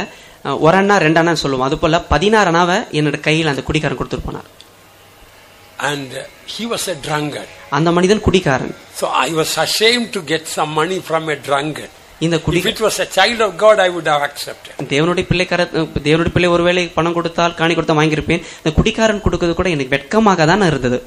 1 அண்ணா 2 அண்ணா சொல்லுவோம். அது போல 16 அண்ணாவை என்னோட கையில் அந்த குடிகாரன் கொடுத்துட்டு போனார். And he was a drunkard. அந்த மனிதன் குடிகாரன். So I was ashamed to get some money from a drunkard. If it was a child of God, I would have accepted. தேவனுடைய பிள்ளை ஒருவேளை பணம் கொடுத்தால் காணி கொடுத்தா வாங்கியிருப்பேன். இந்த குடிகாரன் கொடுக்கிறது கூட எனக்கு வெட்கமாக தான் இருந்தது.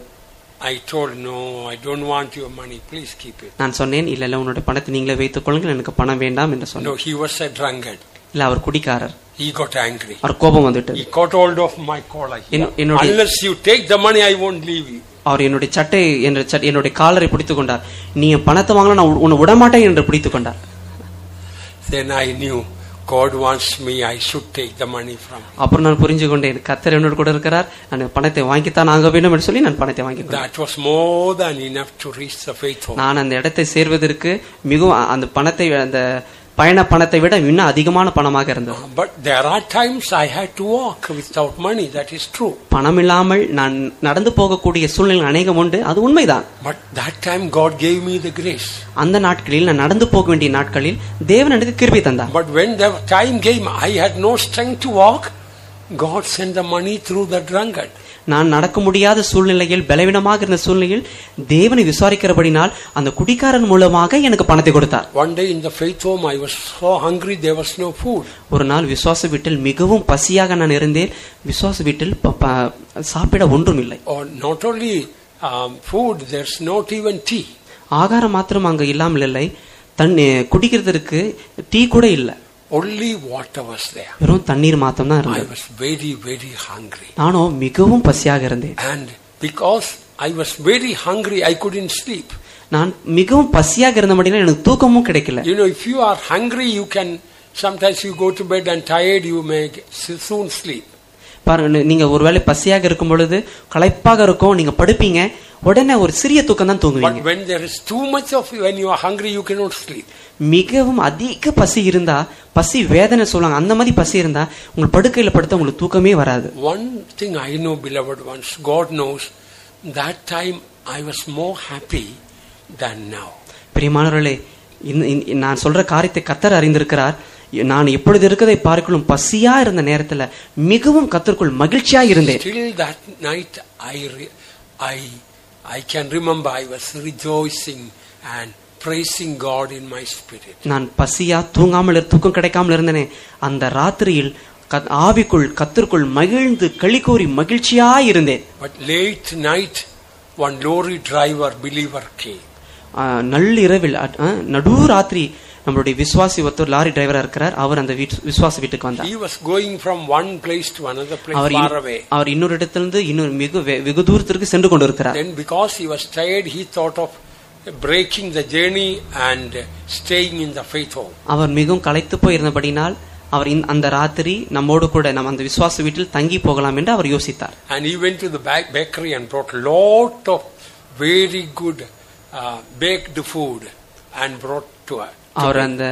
I told no, I don't want your money. Please keep it. நான் சொன்னேன், இல்ல உன்னுடைய பணத்தை நீங்களே வைத்துக் கொள்ளுங்கள், எனக்கு பணம் வேண்டாம் என்று சொன்னேன். No, he was a drunkard. இல்ல அவர் குடிகாரர். He got angry. அவர் கோபம் வந்துட்டது. He caught hold of my collar. Unless you take the money, I won't leave you. அவர் என்னுடைய என்னுடைய காலரை பிடித்துக் கொண்டார். நீ என் பணத்தை வாங்கினா நான் உன்னை விடமாட்டேன் என்று பிடித்துக் கொண்டார். Then I knew God wants me, I should take the money from him. அப்புறம் நான் புரிஞ்சு கொண்டேன், கர்த்தர் என்னோடு கூட இருக்கிறார், நான் பணத்தை வாங்கித்தான் ஆக வேண்டும் என்று சொல்லி நான் பணத்தை வாங்கிக்கொண்டேன். That was more than enough to reach the faith home. நான் அந்த இடத்தை சேர்வதற்கு மிகவும் அந்த பணத்தை அந்த பயண பணத்தை விட இன்னும் அதிகமான பணமாக இருந்தது. But there are times I had to walk without money. That is true. பணம் இல்லாமல் நான் நடந்து போகக்கூடிய சூழ்நிலை அநேகம் உண்டு, அது உண்மைதான். But that time God gave me the grace. அந்த நாட்களில் நான் நடந்து போக வேண்டிய நாட்களில் தேவன் எனக்கு கிருபை தந்தார். But when the time came I had no strength to walk, God sent the money through the drunkard. நான் நடக்க முடியாத சூழ்நிலையில் பலவீனமாக இருந்த சூழ்நிலையில் தேவனை விசாரிக்கிறபடினால் அந்த குடிகாரன் மூலமாக எனக்கு பணத்தை கொடுத்தார். One day in the faith home I was so hungry, there was no food. ஒரு நாள் விசுவாச வீட்டில் மிகவும் பசியாக நான் இருந்தேன். விசுவாச வீட்டில் சாப்பிட ஒன்றும் இல்லை. Or not only food, there's not even tea. ஆகாரம் மாத்திரம் அங்க இல்லாமல் இல்லை, தண்ணி குடிக்கிறதுக்கு டீ கூட இல்லை. Only water was there. வெறும் தண்ணீர் மாத்திரம் தான் இருந்தது. I was very very hungry. நானோ மிகவும் பசியாக இருந்தேன். And because I was very hungry I couldn't sleep. நான் மிகவும் பசியாக இருந்தபடியால் எனக்கு தூக்கமும் கிடைக்கல. You know, if you are hungry you can Sometimes you go to bed and tired, you may soon sleep. பாருங்க, நீங்க ஒருவேளை பசியாக இருக்கும் பொழுது களைப்பாக இருக்கும், நீங்க படுப்பீங்க, உடனே ஒரு சிறிய தூக்கம் தான் But தூங்குவீங்க. when there is too much of, when you are hungry, you cannot sleep. மிகவும் அதிக பசி இருந்தா, பசி வேதனை சொல்லுவாங்க, அந்த மாதிரி பசி இருந்தா உங்க படுக்கையில படுத்தா உங்களுக்கு தூக்கமே வராது. One thing I know, beloved ones, God knows, that time I was more happy than now. பிரியமானவர்களே, நான் சொல்ற காரியத்தை கர்த்தர் அறிந்திருக்கிறார். நான் எப்பொழுது இருக்கதை பார்க்கலும் பசியா இருந்த நேரத்துல மிகவும் கர்த்தருக்குள் மகிழ்ச்சியா இருந்தேன். Still that night I can remember I was rejoicing and praising God in my spirit. நான் பசியா தூக்கம் கிடைக்காமல் இருந்தேனே, அந்த ராத்திரியில் ஆவிக்குள் கர்த்தருக்குள் மகிழ்ந்து களிகூறி மகிழ்ச்சியா இருந்தேன். But late night one lorry driver believer came. நள்ளிரவில் நடு ராத்திரி நம்மளுடைய விசுவாசி ஒருத்தர் லாரி டிரைவரா இருக்கிறார். அவர் அந்த விசுவாச வீட்டுக்கு வந்தார். He was going from one place to another place far away. அவர் இன்னொரு இடத்திலிருந்து இன்னொரு வெகு தூரத்திற்கு சென்று கொண்டிருக்கிறார். Then because he was tired, he thought of breaking the journey and staying in the faith home. அவர் மிகவும் களைத்து போய் இருந்தபடினால் அவர் அந்த ராத்திரி நம்மோடு கூட நம்ம அந்த விசுவாச வீட்டில் தங்கி போகலாம் என்று அவர் யோசித்தார். And he went to the bakery and brought lot of very good baked food and brought to her. அவர் அந்த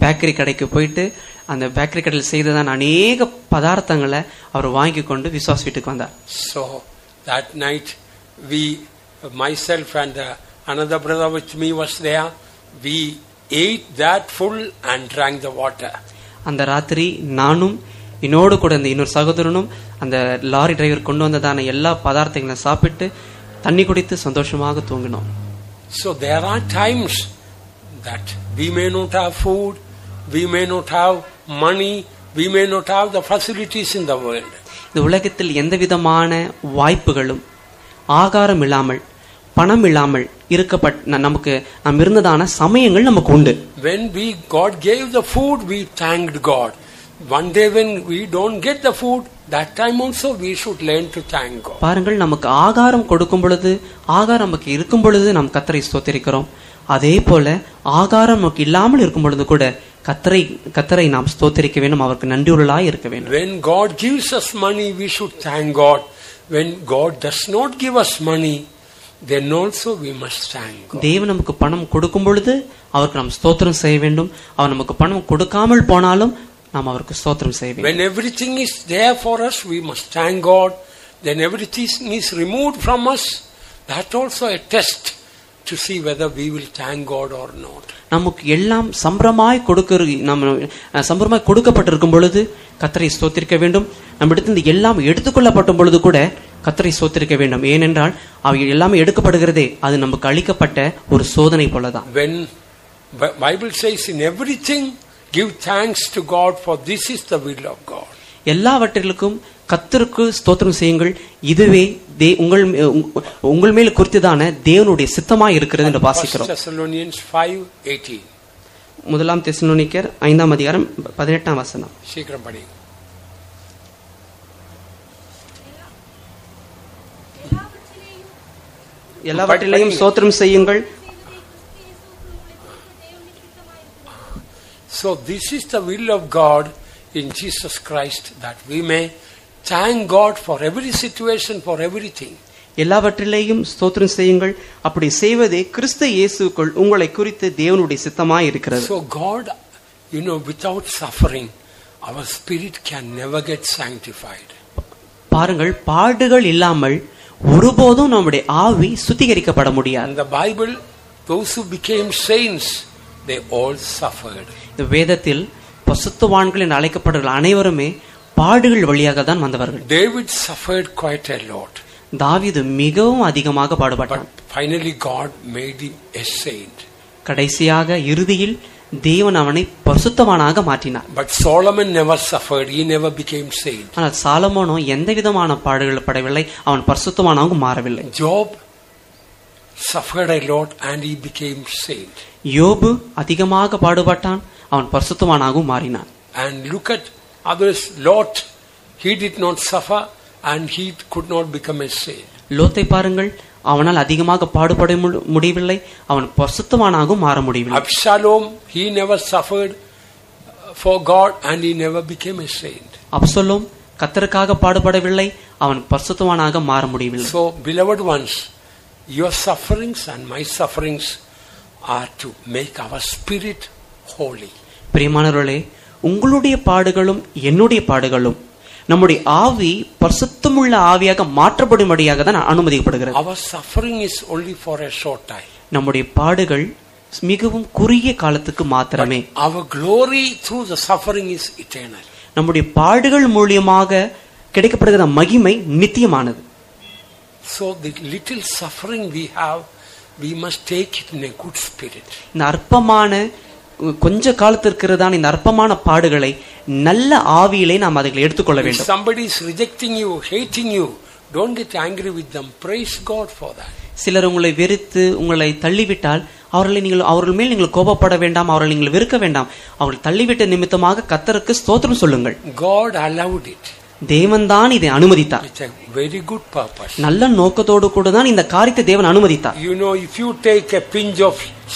பேக்கரி கடைக்கு போயிட்டு அந்த பேக்கரி கடையில் செய்ததான அநேக பதார்த்தங்களை அவர் வாங்கி கொண்டு விசுவாச வீட்டுக்கு வந்தார். So that night myself and another brother with me was there. We ate that full and drank the water. அந்த ராத்திரி நானும் என்னோடு கூட அந்த இன்னொரு சகோதரனும் அந்த லாரி டிரைவர் கொண்டு வந்ததான எல்லா பதார்த்தங்களை சாப்பிட்டு தண்ணி குடித்து சந்தோஷமாக தூங்கினோம். So there are times that we may not have food, we may not have money, we may not have the facilities in the world. இந்த உலகத்தில் எந்த விதமான வாய்ப்புகளும் ஆகாரம் இல்லாமல் பணம் இல்லாமல் நமக்கு நாம் இருந்ததான சமயங்கள் நமக்கு உண்டு. When God gave the food, we thanked God. One day when we don't get the food, that time also we should learn to thank God. பாருங்கள், நமக்கு ஆகாரம் கொடுக்கும் பொழுது, ஆகாரம் நமக்கு இருக்கும் பொழுது நாம் கர்த்தரை ஸ்தோத்திரிக்கிறோம். அதே போல ஆகாரம் நமக்கு இல்லாமல் இருக்கும் பொழுது கூட கர்த்தரை நாம் ஸ்தோத்திரிக்க வேண்டும், அவருக்கு நன்றியுள்ளவர்களாய் இருக்க வேண்டும். When God gives us money, we should thank God. When God does not give us money, then also we must thank God. தேவன் நமக்கு பணம் கொடுக்கும் பொழுது அவருக்கு நாம் ஸ்தோத்திரம் செய்ய வேண்டும். அவர் நமக்கு பணம் கொடுக்காமல் போனாலும் நாம் அவருக்கு ஸ்தோத்திரம் செய்ய வேண்டும். When everything is there for us, we must thank God. Then everything is removed from us. That also a test to see whether we will thank God or not. நமக்கு எல்லாம் சம்பரமாய் கொடுக்கப்பட்டிருக்கும் பொழுது கர்த்தரை ஸ்தோத்திரிக்க வேண்டும். நம்மிடத்திலிருந்து எல்லாம் எடுத்துக்கொள்ளப்படும் பொழுது கூட கர்த்தரை ஸ்தோத்திரிக்க வேண்டும். ஏனென்றால் அவை எல்லாமே எடுக்கப்படுகிறதே அது நமக்கு அளிக்கப்பட்ட ஒரு சோதனை போலதான். When Bible says in everything give thanks to God, for this is the will of God. எல்லாவற்றிற்கும் கர்த்தருக்கு ஸ்தோத்திரம் செய்யுங்கள், இதுவே உங்கள் மேல் குறித்ததான தேவனுடைய சித்தமாய் இருக்கிறது என்று வாசிக்கிறோம். முதலாம் தெசலோனிக்கர் 5ஆம் அதிகாரம் 18ஆம் வசனம். சீக்கிரம் படி. எல்லாவற்றிலேயும் ஸ்தோத்திரம் செய்யுங்கள். So this is the will of God in Jesus Christ, that we may thank God for every situation, for everything. எல்லாவற்றிலேயும் ஸ்தோத்திரம் செய்யுங்கள், அப்படி செய்வதே கிறிஸ்து இயேசுக்குள் உங்களை குறித்து தேவனுடைய சித்தமாய் இருக்கிறது. So God, without suffering, our spirit can never get sanctified. பாருங்கள், பாடுகள் இல்லாமல் ஒருபோதும் நம்முடைய ஆவி சுத்திகரிக்கப்பட முடியாது. In the Bible, those who became saints, they all suffered. இந்த வேதத்தில் பசுத்தவான்கள் என்று அழைக்கப்படுகிற அனைவருமே பாடுகள் வழியாக தான் வந்தவர்கள். David suffered quite a lot. தாவீது மிகவும் அதிகமாக பாடுபட்டான். But finally God made him a saint. கடைசியாக இறுதியில் தேவன் அவனை பரிசுத்தவானாக மாற்றினார். But Solomon never suffered, he never became saint. ஆனால் சாலமோனோ எந்த விதமான பாடுகள் படவில்லை, அவன் பரிசுத்தவானாக மாறவில்லை. Job suffered a lot and he became saint. யோபு அதிகமாக பாடுபட்டான், அவன் பரிசுத்தவானாகவும் மாறினான். And look at others. Lot, he did not suffer and he could not become a saint. லோத்தை பாருங்கள், அவனால் அதிகமாக பாடுபட முடியவில்லை, அவன் பரிசுத்தவானாகவும் மாற முடியவில்லை. Absalom, he never suffered for God and he never became a saint. Absalom கர்த்தருக்காக பாடுபடவில்லை, அவன் பரிசுத்தவானாக மாற முடியவில்லை. So, beloved ones, your sufferings and my sufferings are to make our spirit holy. பிரியமானவர்களே, உங்களுடைய பாடுகளும் என்னுடைய பாடுகளும் நம்முடைய ஆவி பரிசுத்தமுள்ள ஆவியாக மாற்றப்படும்படியாக தான் அனுமதிக்கப்படுகிறது. Our suffering is only for a short time. நம்முடைய பாடுகள் மிகவும் குறுகிய காலத்துக்கு மாத்திரமே. Our glory through the suffering is eternal. நம்முடைய பாடுகள் மூலமாக கிடைக்கப்படுகிற மகிமை நித்தியமானது. So the little suffering we have, we must take it in a good spirit. இந்த அற்பமான கொஞ்ச காலத்திற்கிறதான இந்த அற்பமான பாடுகளை நல்ல ஆவியிலே நாம் அதை எடுத்துக்கொள்ள If வேண்டும். somebody is rejecting you, hating you, don't get angry with them. Praise God for that. சிலர் உங்களை வெறுத்து உங்களை தள்ளிவிட்டால் அவர்கள் மேல் நீங்கள் கோபப்பட வேண்டாம், அவர்களை நீங்கள் வெறுக்க வேண்டாம். அவர்கள் தள்ளிவிட்ட நிமித்தமாக கர்த்தருக்கு ஸ்தோத்திரம் சொல்லுங்கள். God allowed it. தேவன் தான் இதை அனுமதித்தார். It's a very good purpose. நல்ல நோக்கத்தோடு கூட தான் இந்த காரியத்தை தேவன் அனுமதித்தார். You know, if you take a pinch of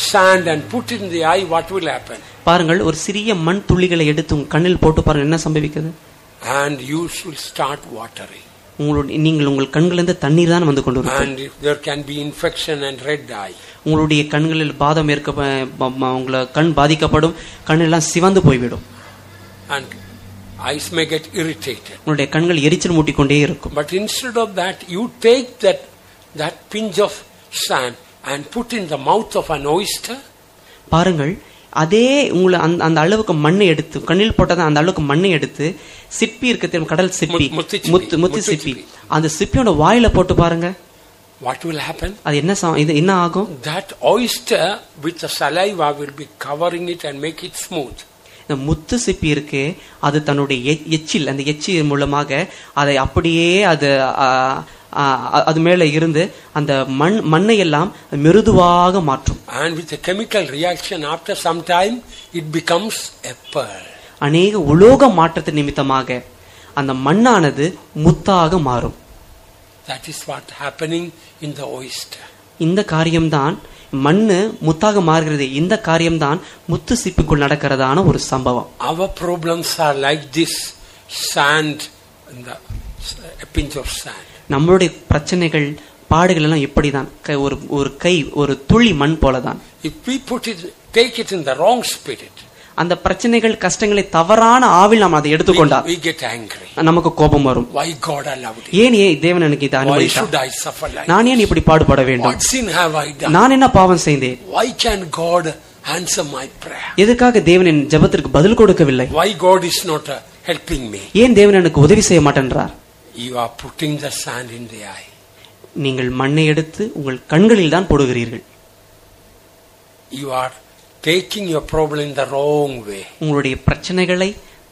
sand and put it in the eye, what will happen? பாருங்கள், ஒரு சிறிய மண் துளிகளை எடுத்து உங்கள் கண்ணில் போட்டு பாருங்கள், என்ன சம்பவிக்கிறது? And you should start watering. நீங்கள் உங்கள் கண்களிலிருந்து தண்ணீர் தான் வந்து கொண்டு வரும். And there can be infection and red eye. உங்களுடைய கண்களில் பாதம் உங்களை கண் பாதிக்கப்படும், கண்ணெல்லாம் சிவந்து போய்விடும். And eyes may get irritated. உங்களுடைய கண்கள் எரிச்சல் மூட்டிக்கொண்டே இருக்கும். But instead of that, you take that pinch of sand and put in the mouth of an oyster. பாருங்கள், அதே உங்களை அந்த அளவுக்கு மண்ணை எடுத்து கண்ணில் போட்டதான் அந்த அளவுக்கு மண்ணை எடுத்து சிப்பி இருக்க தெரியும், கடல் சிப்பி, முத்து சிப்பி, அந்த சிப்பியோட வாயில போட்டு பாருங்க. What will happen? அது என்ன ஆகும்? That oyster with the saliva will be covering it and make it smooth. இந்த முத்து சிப்பி இருக்கு, அது தன்னுடைய எச்சில், அந்த எச்சில் மூலமாக அதை அப்படியே அது மேல இருந்து அந்த மண்ணை எல்லாம் மிருதுவாக மாற்றும். And with a chemical reaction, after some time, it becomes a pearl. அநேக உலோக மாற்றத்தின் நிமித்தமாக அந்த மண்ணானது முத்தாக மாறும். That is what happening in the oyster. இந்த காரியம்தான் மண்ணு முத்தாக மாறுகிறது. இந்த காரியம்தான் முத்து சிப்பிக்குள் நடக்கிறதான ஒரு சம்பவம். Our problems are like this sand, a pinch of sand. நம்மளுடைய பிரச்சனைகள் பாடுகள் எல்லாம் இப்படிதான், ஒரு துளி மண் போலதான். If we take it in the wrong spirit, அந்த பிரச்சனைகள் கஷ்டங்களை தவறான ஆவில் நாம் அதை எடுத்துக்கொண்டால் we get angry. நமக்கு கோபம் வரும். Why God allowed it? ஏன் தேவன் எனக்கு இதை அனுமதித்தார்? Why should I suffer like நான் ஏன் இப்படி பாடுபட வேண்டும்? What sin have I done? நான் என்ன பாவம் செய்தேன்? Why can God answer my prayer? எதுக்காக தேவன் என் ஜெபத்திற்கு பதில் கொடுக்கவில்லை? Why God is not helping me? ஏன் தேவன் எனக்கு உதவி செய்ய மாட்டேன்றார்? You are putting the sand in the eye. நீங்கள் மண்ணை எடுத்து உங்கள் கண்களில் தான் போடுகிறீர்கள். You are taking your problem in the wrong way. உங்களுடைய பிரச்சனைகளை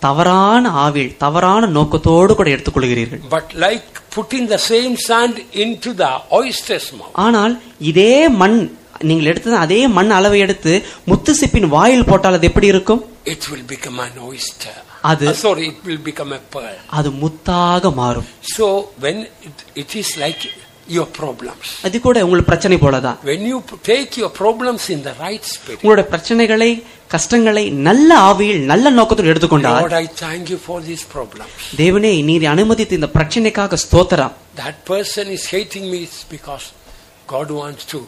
தவறான ஆவில், தவறான நோக்கத்தோடு கூட எடுத்துக்கொள்கிறீர்கள். But like putting the same sand into the oyster's mouth. ஆனால் இதே மண், நீங்கள் எடுத்தது அதே மண் அளவை எடுத்து முத்து சிப்பின் வாயில் போட்டால் அது எப்படி இருக்கும்? It will become an oyster. It will become a pearl. அது முத்தாக மாறும். So when it is like your problems. அது கூட உங்கள் பிரச்சனை போலதான். When you take your problems in the right spirit. உங்களுடைய பிரச்சனைகளை, கஷ்டங்களை நல்ல ஆவியில், நல்ல நோக்கத்தோடு எடுத்துக்கொண்டால், Lord, I thank you for these problems. தேவனே, நீர் அனுமதித்த இந்த பிரச்சனைக்காக ஸ்தோத்திரம். That person is hating me because God wants to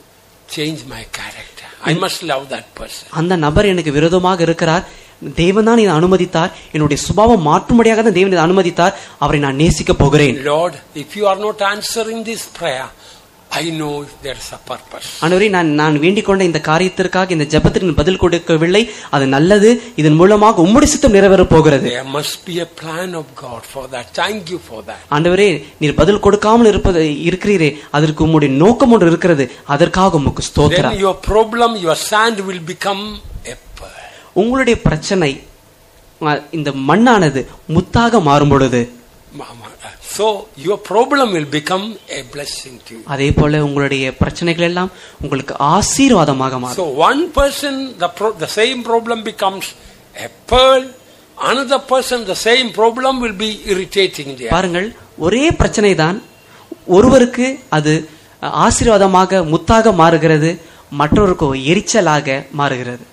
change my character. I must love that person. அந்த நபர் எனக்கு விரோதமாக இருக்கிறார், தேவன் தான் இதை அனுமதித்தார், என்னுடைய சுபாவம் மாற்றும்படியாக தான் தேவன் இதை அனுமதித்தார், அவரை நான் நேசிக்க போகிறேன். Lord, if you are not answering this prayer, I know there is a purpose. ஆண்டவரே, நான் வேண்டிக் கொண்ட இந்த காரியத்திற்காக, இந்த ஜெபத்திற்கு பதில் கொடுக்கவில்லை, அது நல்லது, இதன் மூலமாக உம்முடைய சித்தம் நிறைவேற போகிறது. There must be a plan of God for that. Thank you for that. ஆண்டவரே, நீர் பதில் கொடுக்காமல் இருக்கிறீரே, அதற்கு உம்முடைய நோக்கம் ஒன்று இருக்கிறது, அதற்காக உமக்கு ஸ்தோத்திரம். Then your problem, your sand will become a pearl. உங்களுடைய பிரச்சனை, இந்த மண்ணானது முத்தாக மாறும் பொழுது, so your problem will become a blessing to you. அதே போல உங்களுடைய பிரச்சனைகள் எல்லாம் உங்களுக்கு ஆசீர்வாதமாக மாறும். So one person, the same problem becomes a pearl. Another person, the same problem will be irritating there. பாருங்கள், ஒரே பிரச்சனை தான், ஒருவருக்கு அது ஆசீர்வாதமாக முத்தாக மாறுகிறது, மற்றவருக்கு எரிச்சலாக மாறுகிறது.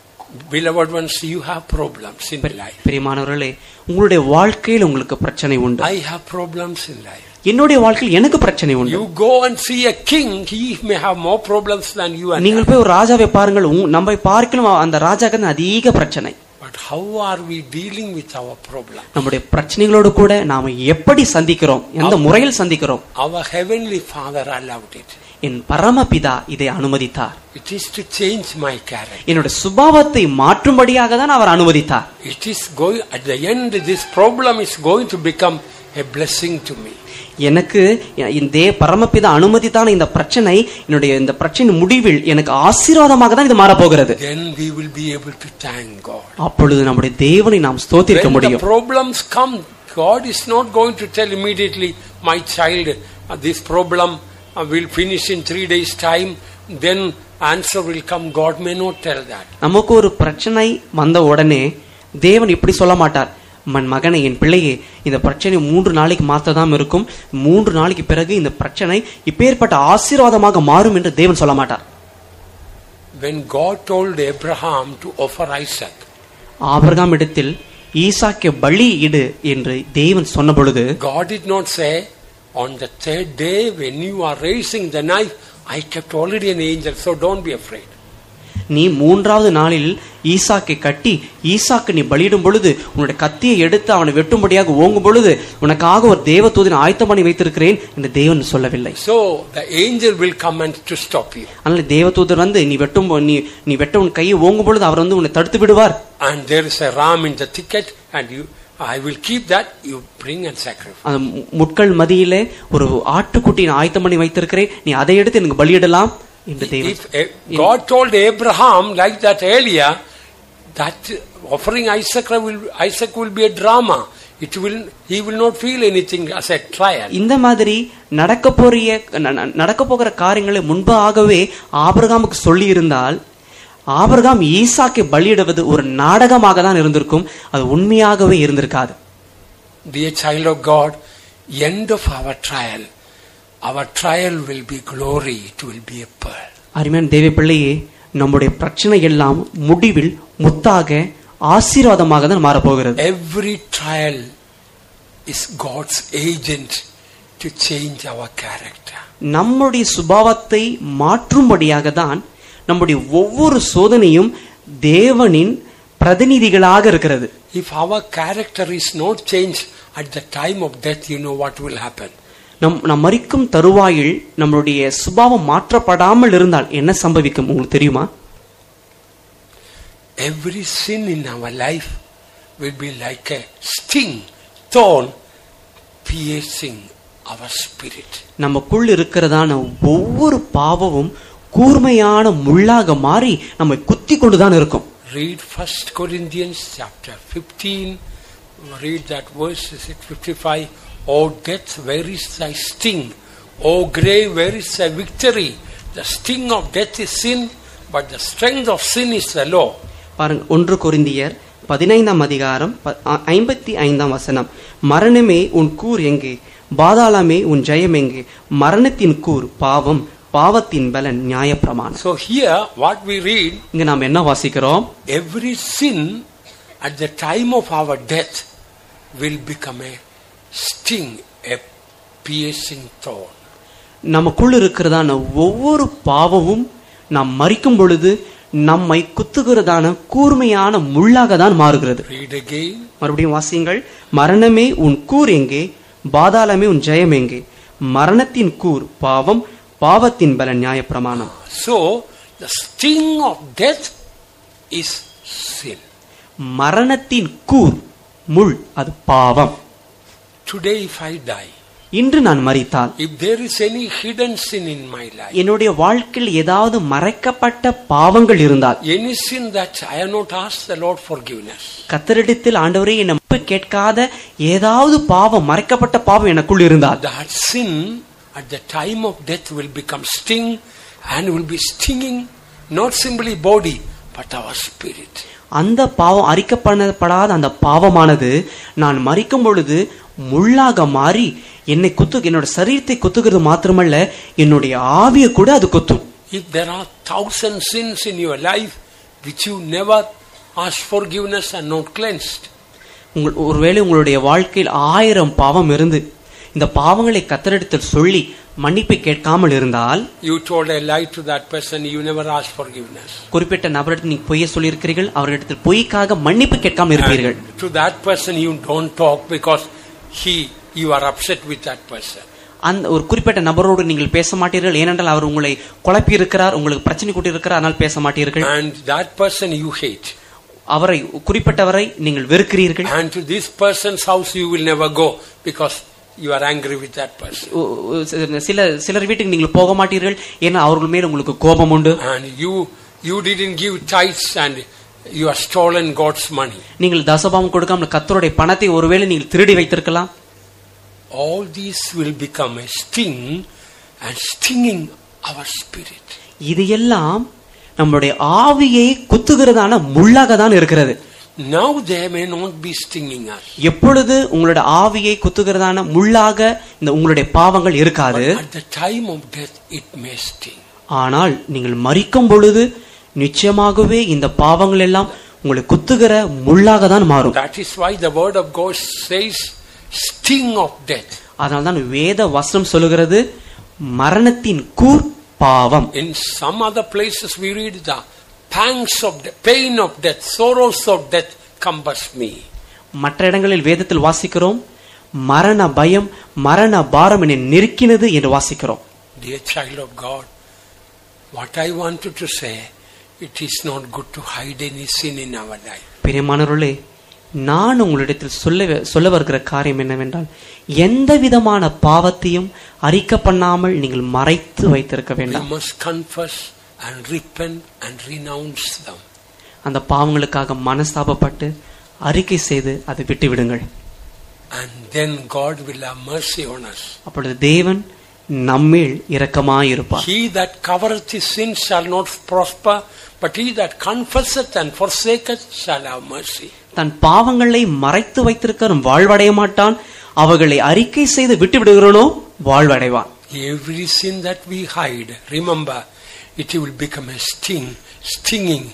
Beloved ones, you have problems in life. பிரியமானவர்களே, உங்களுடைய வாழ்க்கையில் உங்களுக்கு பிரச்சனை உண்டு. I have problems in life. என்னுடைய வாழ்க்கையில் எனக்கு பிரச்சனை உண்டு. You go and see a king, he may have more problems than you and நீங்கள் போய் ஒரு ராஜாவை பாருங்கள், நம்மை பார்க்கலாம் அந்த ராஜாக்கு அதிக பிரச்சனை. But how are we dealing with our problem? நம்முடைய பிரச்சனைகளோடு கூட நாம எப்படி சந்திக்கிறோம், எந்த முறையில் சந்திக்கிறோம்? Our heavenly Father allowed it. என் பரமபிதா இதை அனுமதித்தார். It is to change my character. என்னுடைய சுபாவத்தை மாற்றும்படியாக தான் அவர் அனுமதித்தார். It is going at the end, this problem is going to become a blessing to me. எனக்கு இந்த பரமபிதா அனுமதித்தான இந்த பிரச்சனை, என்னுடைய இந்த பிரச்சனை முடிவில் எனக்கு ஆசீர்வாதமாக தான் இது மாற போகிறது. Then we will be able to thank God. அப்பொழுது நம்முடைய தேவனை நாம் ஸ்தோத்திரிக்க முடியும். When the problems come, God is not going to tell immediately, my child, this problem will finish in 3 days time, then answer will come. God may not tell that. நமக்கு ஒரு பிரச்சனை வந்த உடனே தேவன் இப்படி சொல்ல மாட்டார், மகனே, என் பிள்ளையே, இந்த பிரச்சனை 3 நாளைக்கு மாத்ததான் இருக்கும், 3 நாளைக்கு பிறகு இந்த பிரச்சனை இப்பேற்பட்ட ஆசீர்வாதமாக மாறும் என்று தேவன் சொல்ல மாட்டார். When God told Abraham to offer Isaac, Abraham இடத்தில் ஈசாக்கை பலி இடு என்று தேவன் சொன்ன பொழுது, God did not say, on the 3rd day when you are raising the knife, I kept already an angel, so don't be afraid. நீ 3வது நாளில் ஈசாக்கை கட்டி ஈசாக்கு நீ பலியிடும் பொழுது உன்னுடைய கத்தியை எடுத்து அவனை வெட்டும்படியாக ஓங்கும் பொழுது உனக்காக ஒரு தேவதூதனை ஆயத்தம் பண்ணி வைத்திருக்கிறேன் என்று தேவன் சொல்லவில்லை. So the angel will come and to stop you. அதனால தேவதூதர் வந்து நீ வெட்ட உன் கையை ஓங்கும் பொழுது அவர் வந்து உன்னை தடுத்து விடுவார். And there is a ram in the thicket, and I will keep that, you bring and sacrifice. அந்த முட்கள் மத்தியிலே ஒரு ஆட்டுக்குட்டியை ஆயத்தம் பண்ணி வைத்திருக்கிறேன், நீ அதை எடுத்து எனக்கு பலியிடலாம் என்று தேவன். If God told Abraham like that earlier, that offering Isaac will be a drama. He will not feel anything as a trial. இந்த மாதிரி நடக்க போகிற காரியங்களை முன்பாகவே ஆபிரகாமுக்கு சொல்லி இருந்தால் ஆபிரகாம் ஈசாக்கை பலியிடுவது ஒரு நாடகமாக தான் இருந்திருக்கும், அது உண்மையாகவே இருந்திருக்காது. Dear child of God, end of our trial will be glory, it will be a pearl. அருமையான தேவ பிள்ளையே, நம்முடைய பிரச்சனை எல்லாம் முடிவில் முத்தாக ஆசீர்வாதமாக தான் மாறப்போகிறது. Every trial is God's agent to change our character. நம்முடைய சுபாவத்தை மாற்றும்படியாக தான் நம்முடைய ஒவ்வொரு சோதனையும் தேவனின் பிரதிநிதிகளாக இருக்கிறது. If our character is not changed at the time of death, you know what will happen. நம் மரிக்கும் தருவாயில் நம்மளுடைய சுபாவம் மாற்றப்படாமல் இருந்தால் என்ன சம்பவிக்கும் உங்களுக்கு தெரியுமா? Every sin in our life will be like a sting, thorn, piercing our spirit. நமக்குள் இருக்கிறதான ஒவ்வொரு பாவமும் கூர்மையான முள்ளாக மாறி நம்மை குத்தி கொண்டுதான் இருக்கும். Read 1 Corinthians chapter 15. Read that verse, is it 55? O death, where is thy sting? O grave, where is thy victory? The sting of death is sin, but the strength of sin is the law. பாருங்க, 1 கொரிந்தியர் 15ஆம் அதிகாரம் 55ஆம் வசனம். மரணமே உன் கூர் எங்கே, பாதாளமே உன் ஜெயம் எங்கே? மரணத்தின் கூர் பாவம், பாவத்தின் பலன் நியாயப்பிரமாணம். So here what we read, இங்க நாம் என்ன வாசிக்கிறோம்? every sin at the time of our death will become a sting, a piercing thorn. நமக்குள் இருக்கிறதான ஒவ்வொரு பாவமும் நாம் மரிக்கும் பொழுது நம்மை குத்துகிறதான கூர்மையான முள்ளாக தான் மாறுகிறது. Read again. மறுபடியும் வாசியுங்கள். மரணமே உன் கூர் எங்கே, பாதாளமே உன் ஜெயம் எங்கே? மரணத்தின் கூர் பாவம், பாவத்தின் பலன் நியாயப்பிரமாணம். So the sting of death is sin. மரணத்தின் கூர் முள், அது பாவம். Today if I die, இன்று நான் மரித்தால், if there is any hidden sin in my life, என்னுடைய வாழ்க்கையில் ஏதாவது மறைக்கப்பட்ட பாவங்கள் இருந்தால், any sin that I have not asked the Lord forgiveness, கர்த்தரிடத்தில் ஆண்டவரே என்னை கேட்காத ஏதாவது பாவம், மறைக்கப்பட்ட பாவம் எனக்குள் இருந்தால், that sin at the time of death will become sting and will be stinging not simply body but our spirit. அந்த பாவம் அரிக்கப்படாத அந்த பாவமானது நான் மரிக்கும் பொழுது முள்ளாக மாறி என்னை என்னோட சரீரத்தை குத்துகிறது மாத்திரமல்ல, என்னுடைய ஆவியை கூட அது குத்தும். If there are 1,000 sins in your life which you never asked forgiveness and not cleansed. ஒருவேளை உங்களுடைய வாழ்க்கையில் 1000 பாவம் இருந்து இந்த பாவங்களை கர்த்தரிடத்தில் சொல்லி மன்னிப்பு கேட்காமல் இருந்தால், you told a lie to that person, you never asked forgiveness. குறிப்பிட்ட நபரிடத்தில் நீங்க பொய்யை சொல்லி இருக்கிறீர்கள், அவரிடத்தில் பொய்க்காக மன்னிப்பு கேட்காமல் இருப்பீர்கள். To that person you don't talk because you are upset with that person. அந்த ஒரு குறிப்பிட்ட நபரோடு நீங்கள் பேச மாட்டீர்கள், ஏனென்றால் அவர் உங்களை குழப்பி இருக்கிறார், உங்களுக்கு பிரச்சனை கூட்டி இருக்கிறார், அதனால் பேச மாட்டீர்கள். And that person you hate. அவரை குறிப்பிட்டவரை நீங்கள் வெறுக்கிறீர்கள். And to this person's house you will never go because you are angry with that person. சிலர் வீட்டுக்கு நீங்கள் போக மாட்டீர்கள், ஏன்னா அவர்கள் மேல் உங்களுக்கு கோபம் உண்டு. And you didn't give tithes and you have stolen God's money. நீங்கள் தசபாகம் கொடுக்காமல் கர்த்தருடைய பணத்தை ஒருவேளை நீங்கள் திருடி வைத்திருக்கலாம். All these will become a sting and stinging our spirit. இது எல்லாம் நம்முடைய ஆவியை குத்துகிறதான முள்ளாக தான் இருக்கிறது. Now they may not be stinging us. எப்பொழுது உங்களுடைய ஆவியை குத்துகிறதான முள்ளாக இந்த உங்களுடைய பாவங்கள் இருக்காது. At the time of death it may sting. ஆனால் நீங்கள் மரிக்கும் பொழுது நிச்சயமாகவே இந்த பாவங்கள் எல்லாம் உங்களை குத்துகிற முள்ளாக தான் மாறும். That is why the word of God says sting of death. அதனால தான் வேத வசனம் சொல்லுகிறது மரணத்தின் கூர் பாவம். In some other places we read the pangs of death, pain of death, sorrows of death compass me. மற்ற இடங்களில் வேதத்தில் வாசிக்கிறோம் மரண பயம் மரண பாரம் என்னை நெருக்கினது என்று வாசிக்கிறோம். Dear child of God, what I wanted to say, it is not good to hide any sin in our life. பிரியமானவர்களே, நான் உங்களிடத்தில் சொல்ல வருகிற காரியம் என்னவென்றால், எந்த விதமான பாவத்தையும் அறிக்கை பண்ணாமல் நீங்கள் மறைத்து வைத்திருக்க வேண்டாம். You must confess and repent and renounce them. அந்த பாவங்களுக்காக மனஸ்தாபப்பட்டு அறிக்கை செய்து அதை விட்டு விடுங்கள். And then God will have mercy on us. அப்பொழுது தேவன் நம்மேல் இரக்கமாயிருப்பார். He that covereth his sin shall not prosper, but he that confesseth and forsaketh shall have mercy. தன் பாவங்களை மறைத்து வைத்திருக்கிறவன் வாழ்வடைய மாட்டான், அவைகளை அறிக்கை செய்து விட்டு விடுகிறனோ வாழ்வடைவான். Every sin that we hide, remember, it will become a stinging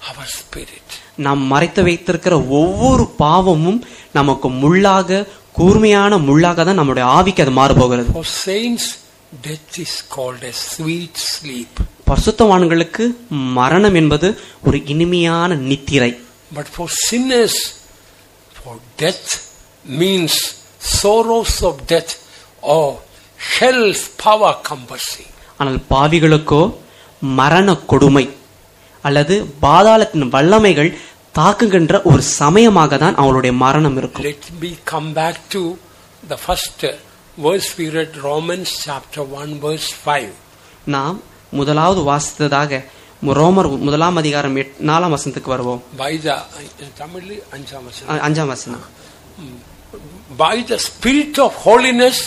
our spirit. நாம் மறைத்து வைத்திருக்கிற ஒவ்வொரு பாவமும் நமக்கு முள்ளாக கூர்மையான முள்ளாக தான் நம்முடைய ஆவிக்கு அது மாற போகிறது. For saints, death is called a sweet sleep. பரிசுத்தவான்களுக்கு மரணம் என்பது ஒரு இனிமையான நித்திரை. But for sinners, for death means sorrows of death or hell's power compassing. ஆனால் பாவிகளுக்கோ மரண கொடுமை அல்லது பாதாளத்தின் வல்லமைகள் தாக்குகின்ற ஒரு சமயமாக தான் அவளுடைய மரணம் இருக்கும். Let me come back to the first verse we read, Romans chapter 1 verse 5. நாம் முதலாவது வாசித்ததாக ரோமர் 1 அதிகாரம் 4 வசனத்துக்கு வருவோம். By the தமிழ்ல 5 வசனம். By the spirit of holiness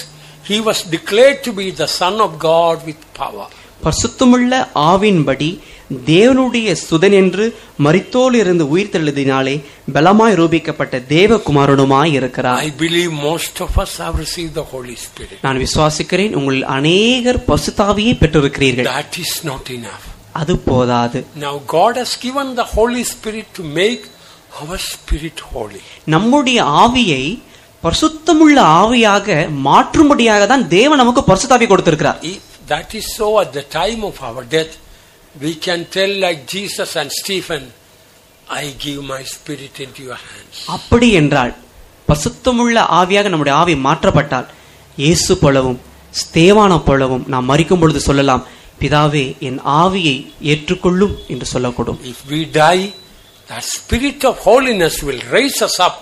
he was declared to be the son of God with power. பரிசுத்தமுள்ள ஆவியின்படி தேவனுடைய சுதன் என்று மரித்தோரில் இருந்து உயிர்த்தெழுதினாலே பலமாய் ரூபிக்கப்பட்ட தேவகுமாரனுமாய் இருக்கிறார். I believe most of us have received the Holy Spirit. நான் விசுவாசிக்கிறேன் உங்களில் அநேகர் பரிசுத்த ஆவியை பெற்றிருக்கிறீர்கள். That is not enough. அது போதாது. Now God has given the Holy Spirit to make our spirit holy. நம்முடைய ஆவியை பரிசுத்தமுள்ள ஆவியாக மாற்றும்படியாக தான் தேவன் நமக்கு பரிசுத்த ஆவி கொடுத்திருக்கிறார். If that is so, at the time of our death we can tell like Jesus and Stephen, I give my spirit into your hands. அப்படி என்றால் பரிசுத்தமுள்ள ஆவியாக நம்முடைய ஆவி மாற்றப்பட்டால் இயேசு போலவும் ஸ்தேவான போலவும் நாம் மரிக்கும் பொழுது சொல்லலாம், பிதாவே என் ஆவியை ஏற்றுக்கொள்ளும் என்று சொல்லக்கூடும். If we die, that spirit of holiness will raise us up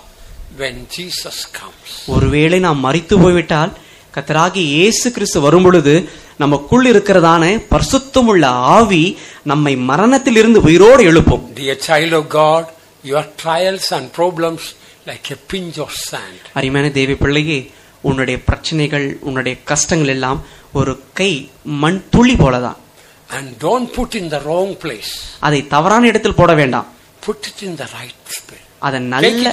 when Jesus comes. ஒருவேளை நாம் மரித்து போய்விட்டால் கர்த்தராகிய இயேசு கிறிஸ்து வரும் பொழுது நமக்குள் இருக்கிறதான பரிசுத்தமுள்ள ஆவி நம்மை மரணத்தில் இருந்து உயிரோடு எழுப்பும். Dear child of God, your trials and problems like a pinch of sand. அருமையான தேவ பிள்ளையே, உன்னுடைய பிரச்சனைகள் உன்னுடைய கஷ்டங்கள் எல்லாம் ஒரு கை மண் துளி போலதான். And don't put in the wrong place. அதை தவறான இடத்தில் போட வேண்டாம். Put it in the right spirit. அதை நல்ல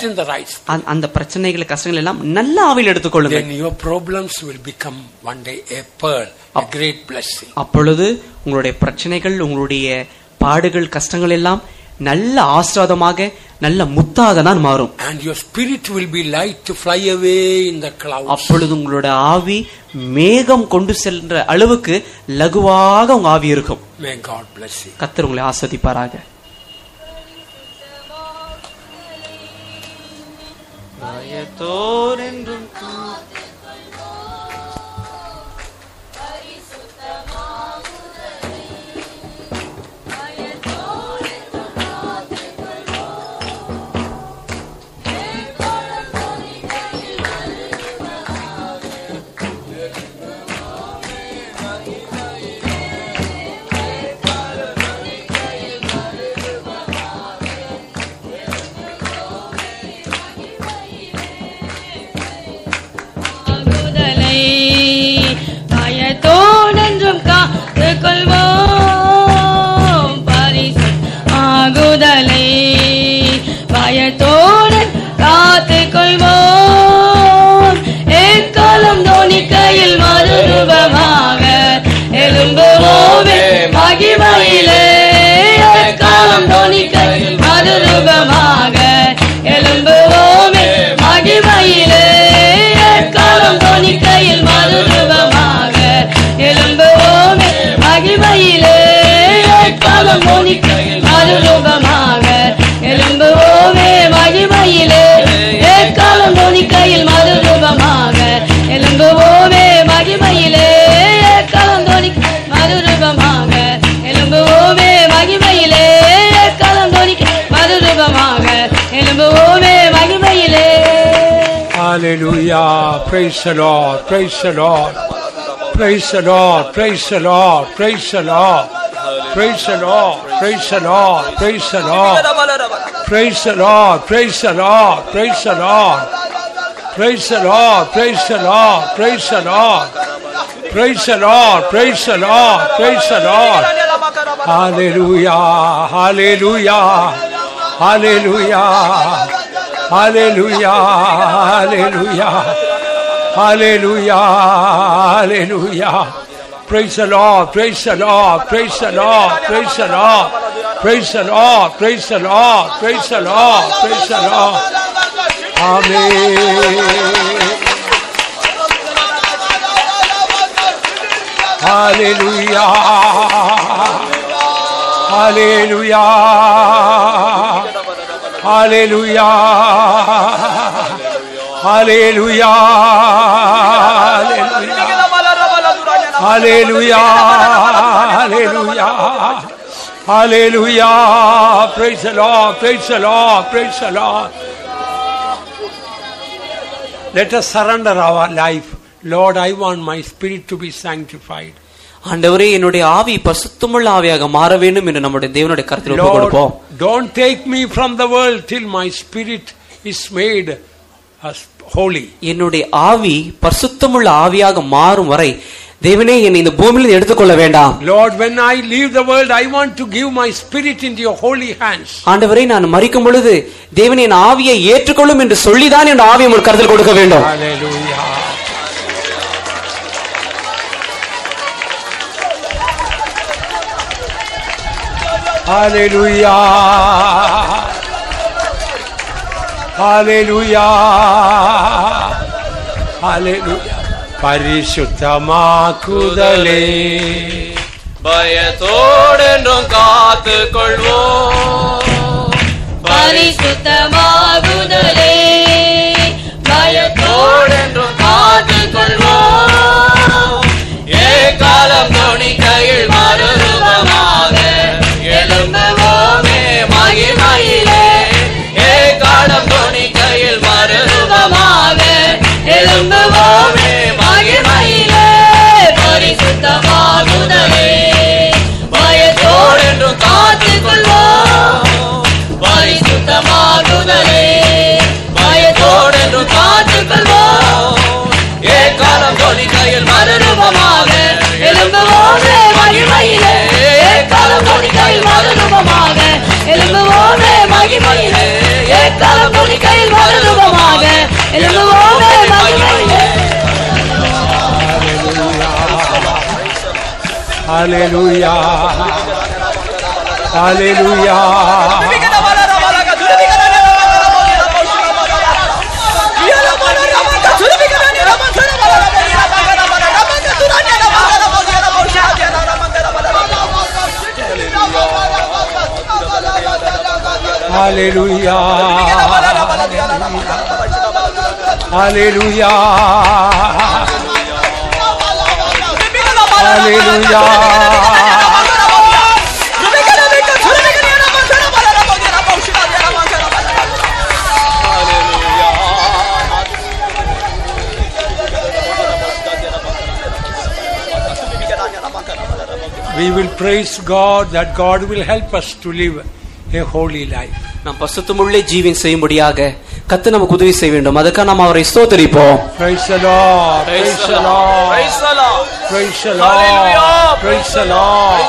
அந்த பிரச்சனைகள் கஷ்டங்கள் எல்லாம் நல்ல ஆவியில் எடுத்துக்கொள்ளுங்கள். Then your problems will become one day a pearl, a great blessing. அப்பொழுது உங்களுடைய பிரச்சனைகள் உங்களுடைய பாடுகள் கஷ்டங்கள் எல்லாம் நல்ல ஆசீர்வாதமாக நல்ல முத்தாக தான் மாறும். And your spirit will be light to fly away in the clouds. அப்பொழுது உங்களோட ஆவி மேகம் கொண்டு செல்ற அளவுக்கு லகுவாக உங்க ஆவி இருக்கும். May God bless you. கர்த்தர் உங்களை ஆசீர்வதிப்பாராக. பயத்தோடென்றும் காத்துக்கொள்வோம் பரிசுத்தமாகுதலை பயத்தோடு காத்துக்கொள்வோம் எக்காலம் தோணிக்கையில் மறுரூபமாக எழும்புவோமே மகிமையிலே எக்காலம் தோணிக்கையில் மறுரூபமாக எழும்புவோமே மகிமையிலே எக்காலம் தோணிக்கையில் மறுரூபமாக எழும்புவோமே மகிமையிலே எக்காலம் தோணிக்கையில் மறுரூபமாக எழும்புவோமே மகிமையிலே எக்காலம் தோணிக்கையில் மறுரூபமாக எழும்புவோமே மகிமையிலே எக்காலம் தோணிக்கையில் மறுரூபமாக எழும்புவோமே மகிமையிலே எக்காலம் தோணிக்கையில் மறுரூபமாக எழும்புவோமே மகிமையிலே. Hallelujah. Praise the Lord. Praise the Lord. Praise the Lord. Praise the Lord. Praise the Lord. Praise the Lord. Praise the Lord. Praise the Lord. Praise the Lord. Praise the Lord. Praise the Lord. Praise the Lord. Praise the Lord. Praise the Lord. Praise the Lord. Praise the Lord. Praise the Lord. Hallelujah. Hallelujah. Hallelujah. Hallelujah. Hallelujah. Hallelujah. Hallelujah. Praise the Lord. Praise the Lord. Praise the Lord. Praise the Lord. Praise the Lord. Praise the Lord. Praise the Lord. Praise the Lord. Amen. Hallelujah. Hallelujah. Hallelujah. Hallelujah. Hallelujah. Hallelujah. Hallelujah. Praise the Lord. Praise the Lord. Praise the Lord. Let us surrender our life. Lord, I want my spirit to be sanctified. ஆண்டவரே என்னுடைய ஆவி பரிசுத்தமுள்ள ஆவியாக மாற வேண்டும் என்று நம்முடைய தேவனுடைய கருத்தில் ஒப்புக்கொடுப்போம். Don't take me from the world till my spirit is made holy. என்னுடைய ஆவி பரிசுத்தமுள்ள ஆவியாக மாறும் வரை தேவனே என்னை இந்த பூமியிலிருந்து எடுத்துக்கொள்ள வேண்டாம். Lord, when I leave the world, I want to give my spirit into your holy hands. ஆண்டவரே நான் மரிக்கும் பொழுது தேவனே என் ஆவியை ஏற்றுக்கொள்ளும் என்று சொல்லிதான் என் ஆவியை உங்கள் கருத்தில் கொடுக்க வேண்டும். Hallelujah. Hallelujah. Hallelujah. Hallelujah. பரிசுத்தமாக்குதலே பயத்தோடென்றும் காத்துக்கொள்வோம் பரிசுத்தமாகுதலே பயத்தோடென்றும் காத்துக்கொள்வோம் ஏகாலம் தோணிக்கையில் மறுரூபமாக எழும்புவோமே மகிமையிலே ஏகாலம் தோணிக்கையில் மறுரூபமாக எழும்புவோமே மகிமையிலே பரிசுத்தமாகுதலே பயத்தோடென்றும் காத்துக்கொள்வோம் பரிசுத்தமாகுதலே பயத்தோடென்றும் காத்துக்கொள்வோம் ஏகாலம் தோணிக்கையில் மறுரூபமாக எழும்புவோமே மகிமையிலே ஏகாலம் தோணிக்கையில் மறுரூபமாக எழும்புவோமே மகிமையிலே ஏகாலம் தோணிக்கையில் மறுரூபமாக எழும்புவோமே மகிமையிலே. Hallelujah. Hallelujah. Hallelujah. Hallelujah. Hallelujah. We will praise God that God will help us to live a holy life. நாம் பரிசுத்தமுள்ள ஜீவன் செய்யும்படியாக கர்த்தர் நமக்கு உதவி செய்ய வேண்டும். அதுக்காக நாம் அவரை ஸ்தோத்திரிப்போம். Praise the Lord. Praise the Lord. Praise the Lord. Praise the Lord. Praise the Lord.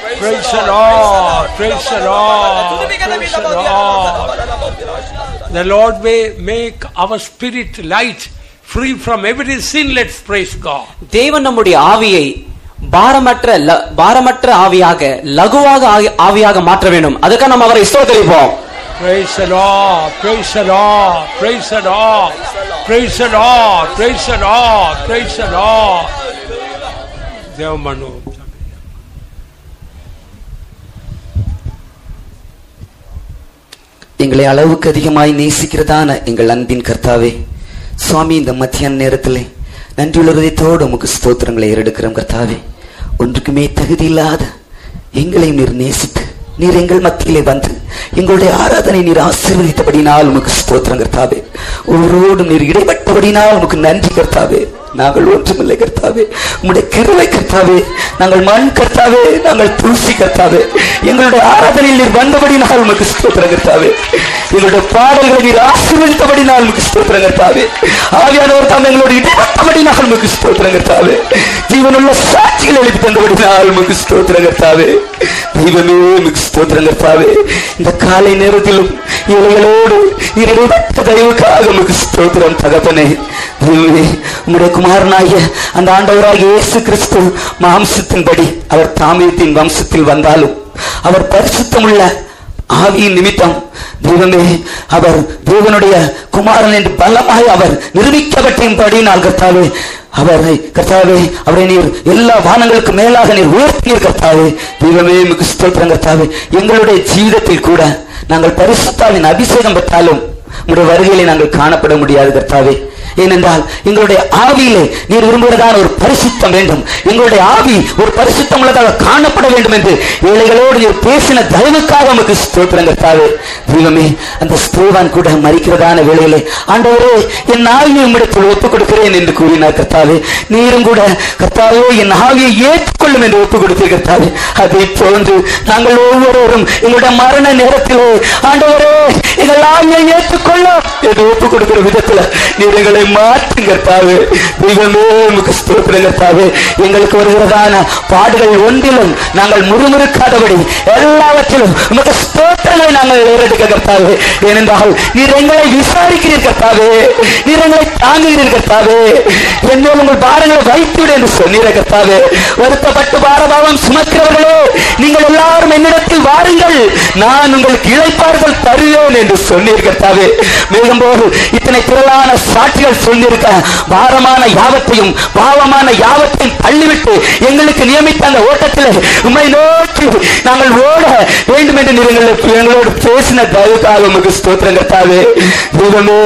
Praise the Lord. Praise the Lord. Praise the Lord. The Lord may make our spirit light, free from every sin. Let's praise God. தேவன் நம்முடைய ஆவியை பாரமற்ற ஆவியாக லகுவாக ஆவியாக மாற்ற வேண்டும். அதுக்காக நாம் அவரை ஸ்தோத்திரிப்போம். Praise the Lord. Praise the Lord. Praise the Lord. Praise the Lord. Praise the Lord. Praise the Lord. Devamanu. எங்களை அளவுக்கு அதிகமாய் நேசிக்கிறதான எங்கள் அன்பின் கர்த்தாவே, சுவாமி, இந்த மத்தியான நேரத்திலே நன்றியுள்ள இதயத்தோடு உமக்கு ஸ்தோத்திரங்களை ஏறெடுக்கிறோம் கர்த்தாவே. ஒன்றுக்குமே தகுதி இல்லாத எங்களை நீர் நேசித்து நீர் எங்கள் மத்தியிலே வந்து எங்களுடைய ஆராதனை நீர் ஆசீர்வதித்தபடினால் உமக்கு ஸ்தோத்திரம் கர்த்தாவே. ஒவ்வொருவரோடும் நீர் இடைப்பட்டபடினால் உமக்கு நன்றி கர்த்தாவே. நாங்கள் ஒன்றுமில்லை கர்த்தாவே, உம்முடைய கிருபை கர்த்தாவே. நாங்கள் மண் கர்த்தாவே, நாங்கள் தூசி கர்த்தாவே. எங்களுடைய ஆராதனையில் நீர் வந்தபடினால் உமக்கு ஸ்தோத்திரம் கர்த்தாவே. எங்களுடைய பாடல்களை நீர் ஆசீர்வதித்தபடினால் உமக்கு ஸ்தோத்திரம் கர்த்தாவே. ஆவியானவர் தாம் எங்களோடு இடைப்பட்டபடினால் உமக்கு ஸ்தோத்திரம் கர்த்தாவே. ஜீவனுள்ள சாட்சிகள் எழுதி தந்தபடினால் உமக்கு ஸ்தோத்திரம் கர்த்தாவே. தெய்வமே உமக்கு ஸ்தோத்திரம் கர்த்தாவே. இந்த காலை நேரத்திலும் இலைகளோடு நீர் இடைப்பட்ட தயவுக்காக உமக்கு ஸ்தோத்திரம் தகப்பனே. தெய்வமே, உம்முடைய குமாரனாகிய அந்த ஆண்டவராகிய இயேசு கிறிஸ்து மாம்சத்தின்படி அவர் தாமியத்தின் வம்சத்தில் வந்தாலும் அவர் பரிசுத்தமுள்ள ஆவியின் நிமித்தம் தெய்வமே அவர் தேவனுடைய குமாரன் என்று பலமாய் அவர் நிரூபிக்கப்பட்டின்படினால் கர்த்தாவே அவரை கர்த்தாவே அவரை நீர் எல்லா வானங்களுக்கு மேலாக நீர் உயர்த்தினீர் கர்த்தாவே. தெய்வமே உமக்கு ஸ்தோத்திரம் கர்த்தாவே. எங்களுடைய ஜீவிதத்தில் கூட நாங்கள் பரிசுத்தாவின் அபிஷேகம் பெற்றாலும் உங்களுடைய வருகையிலே நாங்கள் காணப்பட முடியாது கர்த்தாவே. ஏனென்றால் எங்களுடைய ஆவியிலே நீர் விரும்புவதான ஒரு பரிசுத்தம் வேண்டும். எங்களுடைய ஆவி ஒரு பரிசுத்தம் உள்ளதாக காணப்பட வேண்டும் என்று ஏழைகளோடு நீர் பேசின தயவுக்காக நமக்கு ஸ்தோத்திரம் கர்த்தாவே. தெய்வமே, அந்த ஸ்தேவான் கூட மரிக்கிறதான வேளையிலே ஆண்டவரே என் ஆவியை உம்மிடத்தில் ஒப்புக் கொடுக்கிறேன் என்று கூறினார் கர்த்தாவே. நீரும் கூட கர்த்தாவே என் ஆவியை ஏற்றுக்கொள்ளும் என்று ஒப்புக் கொடுத்தீர் கர்த்தாவே. அதை போன்று நாங்கள் ஒவ்வொருவரும் எங்களுடைய மரண நேரத்திலே ஆண்டவரே எங்கள் ஆவியை ஏற்றுக்கொள்ளும் என்று ஒப்புக் கொடுக்கிற விதத்தில் நீர் எங்களை மாற்றுங்க கர்த்தாவே. தெய்வமே உமக்கு ஸ்தோத்திரம் கர்த்தாவே. எங்களுக்கு வருகிறதான பாடுகள் ஒன்றிலும் நாங்கள் முறுமுறுக்காதபடி எல்லாவற்றிலும் உமக்கு ஸ்தோத்திரங்களை நாங்கள் ஏறெடுக்க கர்த்தாவே. ஏனென்றால் நீர் எங்களை விசாரிக்கிறீர் கர்த்தாவே. நீர் எங்களை தாங்குகிறீர் கர்த்தாவே. என்னோடு உங்கள் பாரங்களை வைத்துவிடு என்று சொன்னீர கர்த்தாவே. வருத்தப்பட்டு பாரபாவம் சுமக்கிறவர்களே நீங்கள் எல்லாரும் என்னிடத்தில் வாருங்கள், நான் உங்களுக்கு இளைப்பாறுதல் தருவேன் என்று சொன்னீர் கர்த்தாவே. மேலும் போது இத்தனை திரளான சாட்சிகள் சொல்லியிருக்க பாரமான யாவத்தையும் பாவமான யாவத்தையும் தள்ளிவிட்டு எங்களுக்கு நியமித்த அந்த ஓட்டத்தில் உம்மை நோக்கி நாங்கள் ஓட வேண்டும் என்று எங்களோடு பேசின தயவுக்காக உமக்கு ஸ்தோத்திரம் கர்த்தாவே. தெய்வமே,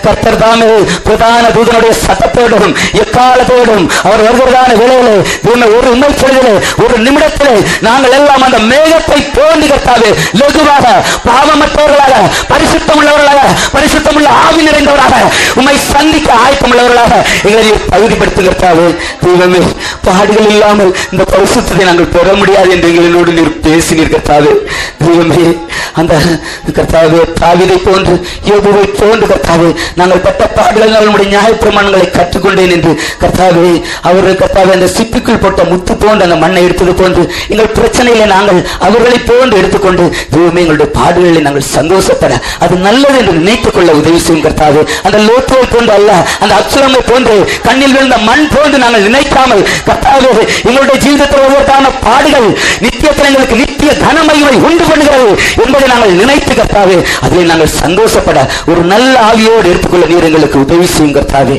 கர்த்தர் தாமே பிரதான தூதனுடைய சத்தத்தோடும் எக்காலத்தோடும் அவர் வருகிறதான வேளையிலே ஒரு உண்மை பொழுதிலே ஒரு நிமிடத்திலே நாங்கள் எல்லாம் அந்த மேகத்தை தோண்டி கர்த்தாவே லகுவாக பாவமற்றவர்களாக பரிசுத்தம் உள்ளவர்களாக பரிசுத்தமுள்ள ஆவி நிறைந்தவராக உம்மை சந்திக்க ஆயத்தம் உள்ளவர்களாக எங்களை தகுதிப்படுத்துகிறாவே. தெய்வமே, பாடுகள் இல்லாமல் இந்த பரிசுத்தத்தை நாங்கள் பெற முடியாது என்று எங்களோடு நீர் பேசினீர் கர்த்தாவே. தெய்வமே, அந்த கர்த்தாவே தாவீதை போன்று யோபுவை போன்று கர்த்தாவே நாங்கள் பட்ட பாடுகள் நம்முடைய நியாயப்பிரமாணங்களை கற்றுக்கொண்டேன் என்று கர்த்தாவே அவர்கள் கர்த்தாவே அந்த சிப்பிக்குள் போட்ட முத்து போன்று அந்த மண்ணை எடுத்தது போன்று எங்கள் பிரச்சனைகளை நாங்கள் அவர்களை போன்று எடுத்துக்கொண்டு தெய்வமே எங்களுடைய பாடுகளை நாங்கள் சந்தோஷப்பட அது நல்லது என்று நினைத்துக் கொள்ள உதவி செய்யும் கர்த்தாவே. அந்த லோத்துவை போன்று அல்ல, அந்த அப்சலோமை போன்று கண்ணில் விழுந்த மண் போன்று நாங்கள் நினைக்காமல் கர்த்தாவே எங்களுடைய ஜீவிதத்தில் ஒவ்வொருத்தான பாடுகள் நித்தியத்தில் எங்களுக்கு நித்திய தனமகிமை உண்டு பண்ணுகிறது என்பதை நாங்கள் நினைத்து கர்த்தாவே அதில் நாங்கள் சந்தோஷப்பட ஒரு நல்ல ஆவியோடு எடுத்துக்கொள்ள நீர் எங்களுக்கு உதவி செய்யும் கர்த்தாவே.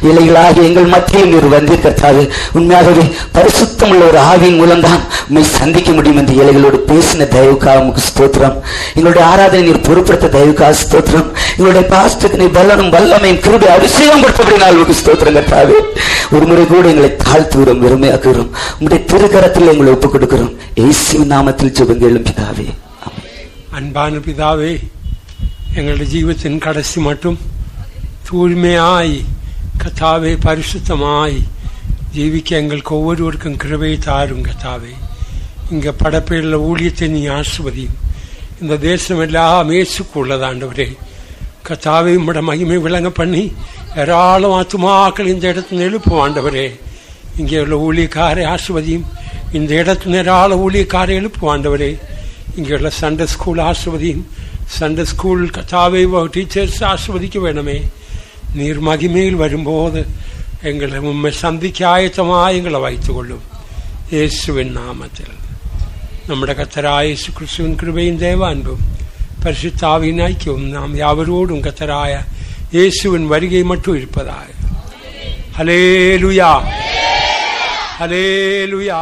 இலைகளாக எங்கள் மத்தியில் நீர் வந்து கர்த்தாவே உண்மையாகவே பரிசுத்தம் உள்ள ஒரு ஆவியின் மூலம்தான் உண்மை சந்திக்க முடியும் என்று இலைகளோடு பேசின தயவுக்காக உமக்கு ஸ்தோத்திரம். எங்களுடைய ஆராதனை நீர் பொறுப்படுத்த தயவுக்காக ஸ்தோத்திரம். எங்களுடைய பாஸ்டருக்கு நீர் பலனும் வல்லமையும் கிருபை அபிஷேகம் கொடுத்தபடினால் உமக்கு ஸ்தோத்திரம் கர்த்தாவே. ஒரு முறை கூட எங்களை தாழ்த்துகிறோம், வெறுமையாக்குகிறோம். உங்களுடைய திருக்கரத்தில் எங்களை ஒப்புக் கொடுக்கிறோம். இயேசுவின் நாமத்தில் ஜெபங்களும் பிதாவே. அன்பான பிதாவே, எங்களுடைய ஜீவத்தின் கடைசி மட்டும் தூய்மையாய் கர்த்தாவே பரிசுத்தமாய் ஜீவிக்க எங்களுக்கு ஒவ்வொருவருக்கும் கிருபையை தாரும் கர்த்தாவே. இங்கே படப்பேரில் ஊழியத்தை நீ ஆசிர்வதியும். இந்த தேசம் எல்லாம் இயேசுக்கு உள்ளதாண்டவரே கர்த்தாவே. உம்முடைய மகிமை விளங்க பண்ணி ஏராளம் ஆத்துமாக்கள் இந்த இடத்துல எழுப்புவாண்டவரே. இங்கே உள்ள ஊழியக்காரை ஆசிர்வதியும். இந்த இடத்துல ஏராள ஊழியக்காரை எழுப்புவாண்டவரே. இங்கே உள்ள சண்டே ஸ்கூல் ஆசிர்வதியும். சண்டே ஸ்கூல் கர்த்தாவே டீச்சர்ஸ் ஆசிர்வதிக்க வேணுமே. நீர் மகிமையில் வரும்போது எங்களை உண்மை சந்திக்க ஆயத்தமாக எங்களை வைத்துக் கொள்ளும். இயேசுவின் நாமத்தில் നമ്മുടെ കർത്താവായ യേശു ക്രിസ്തുവിൻ കൃപയും ദൈവാൻപും പരിശുദ്ധ ആവിயின் ஐக்கியமும் நாம் யாவரோடும் கர்த்தராய இயேசுவின் வருகை மட்டும் இருப்பதாக. ஹல்லேலூயா, ஹல்லேலூயா.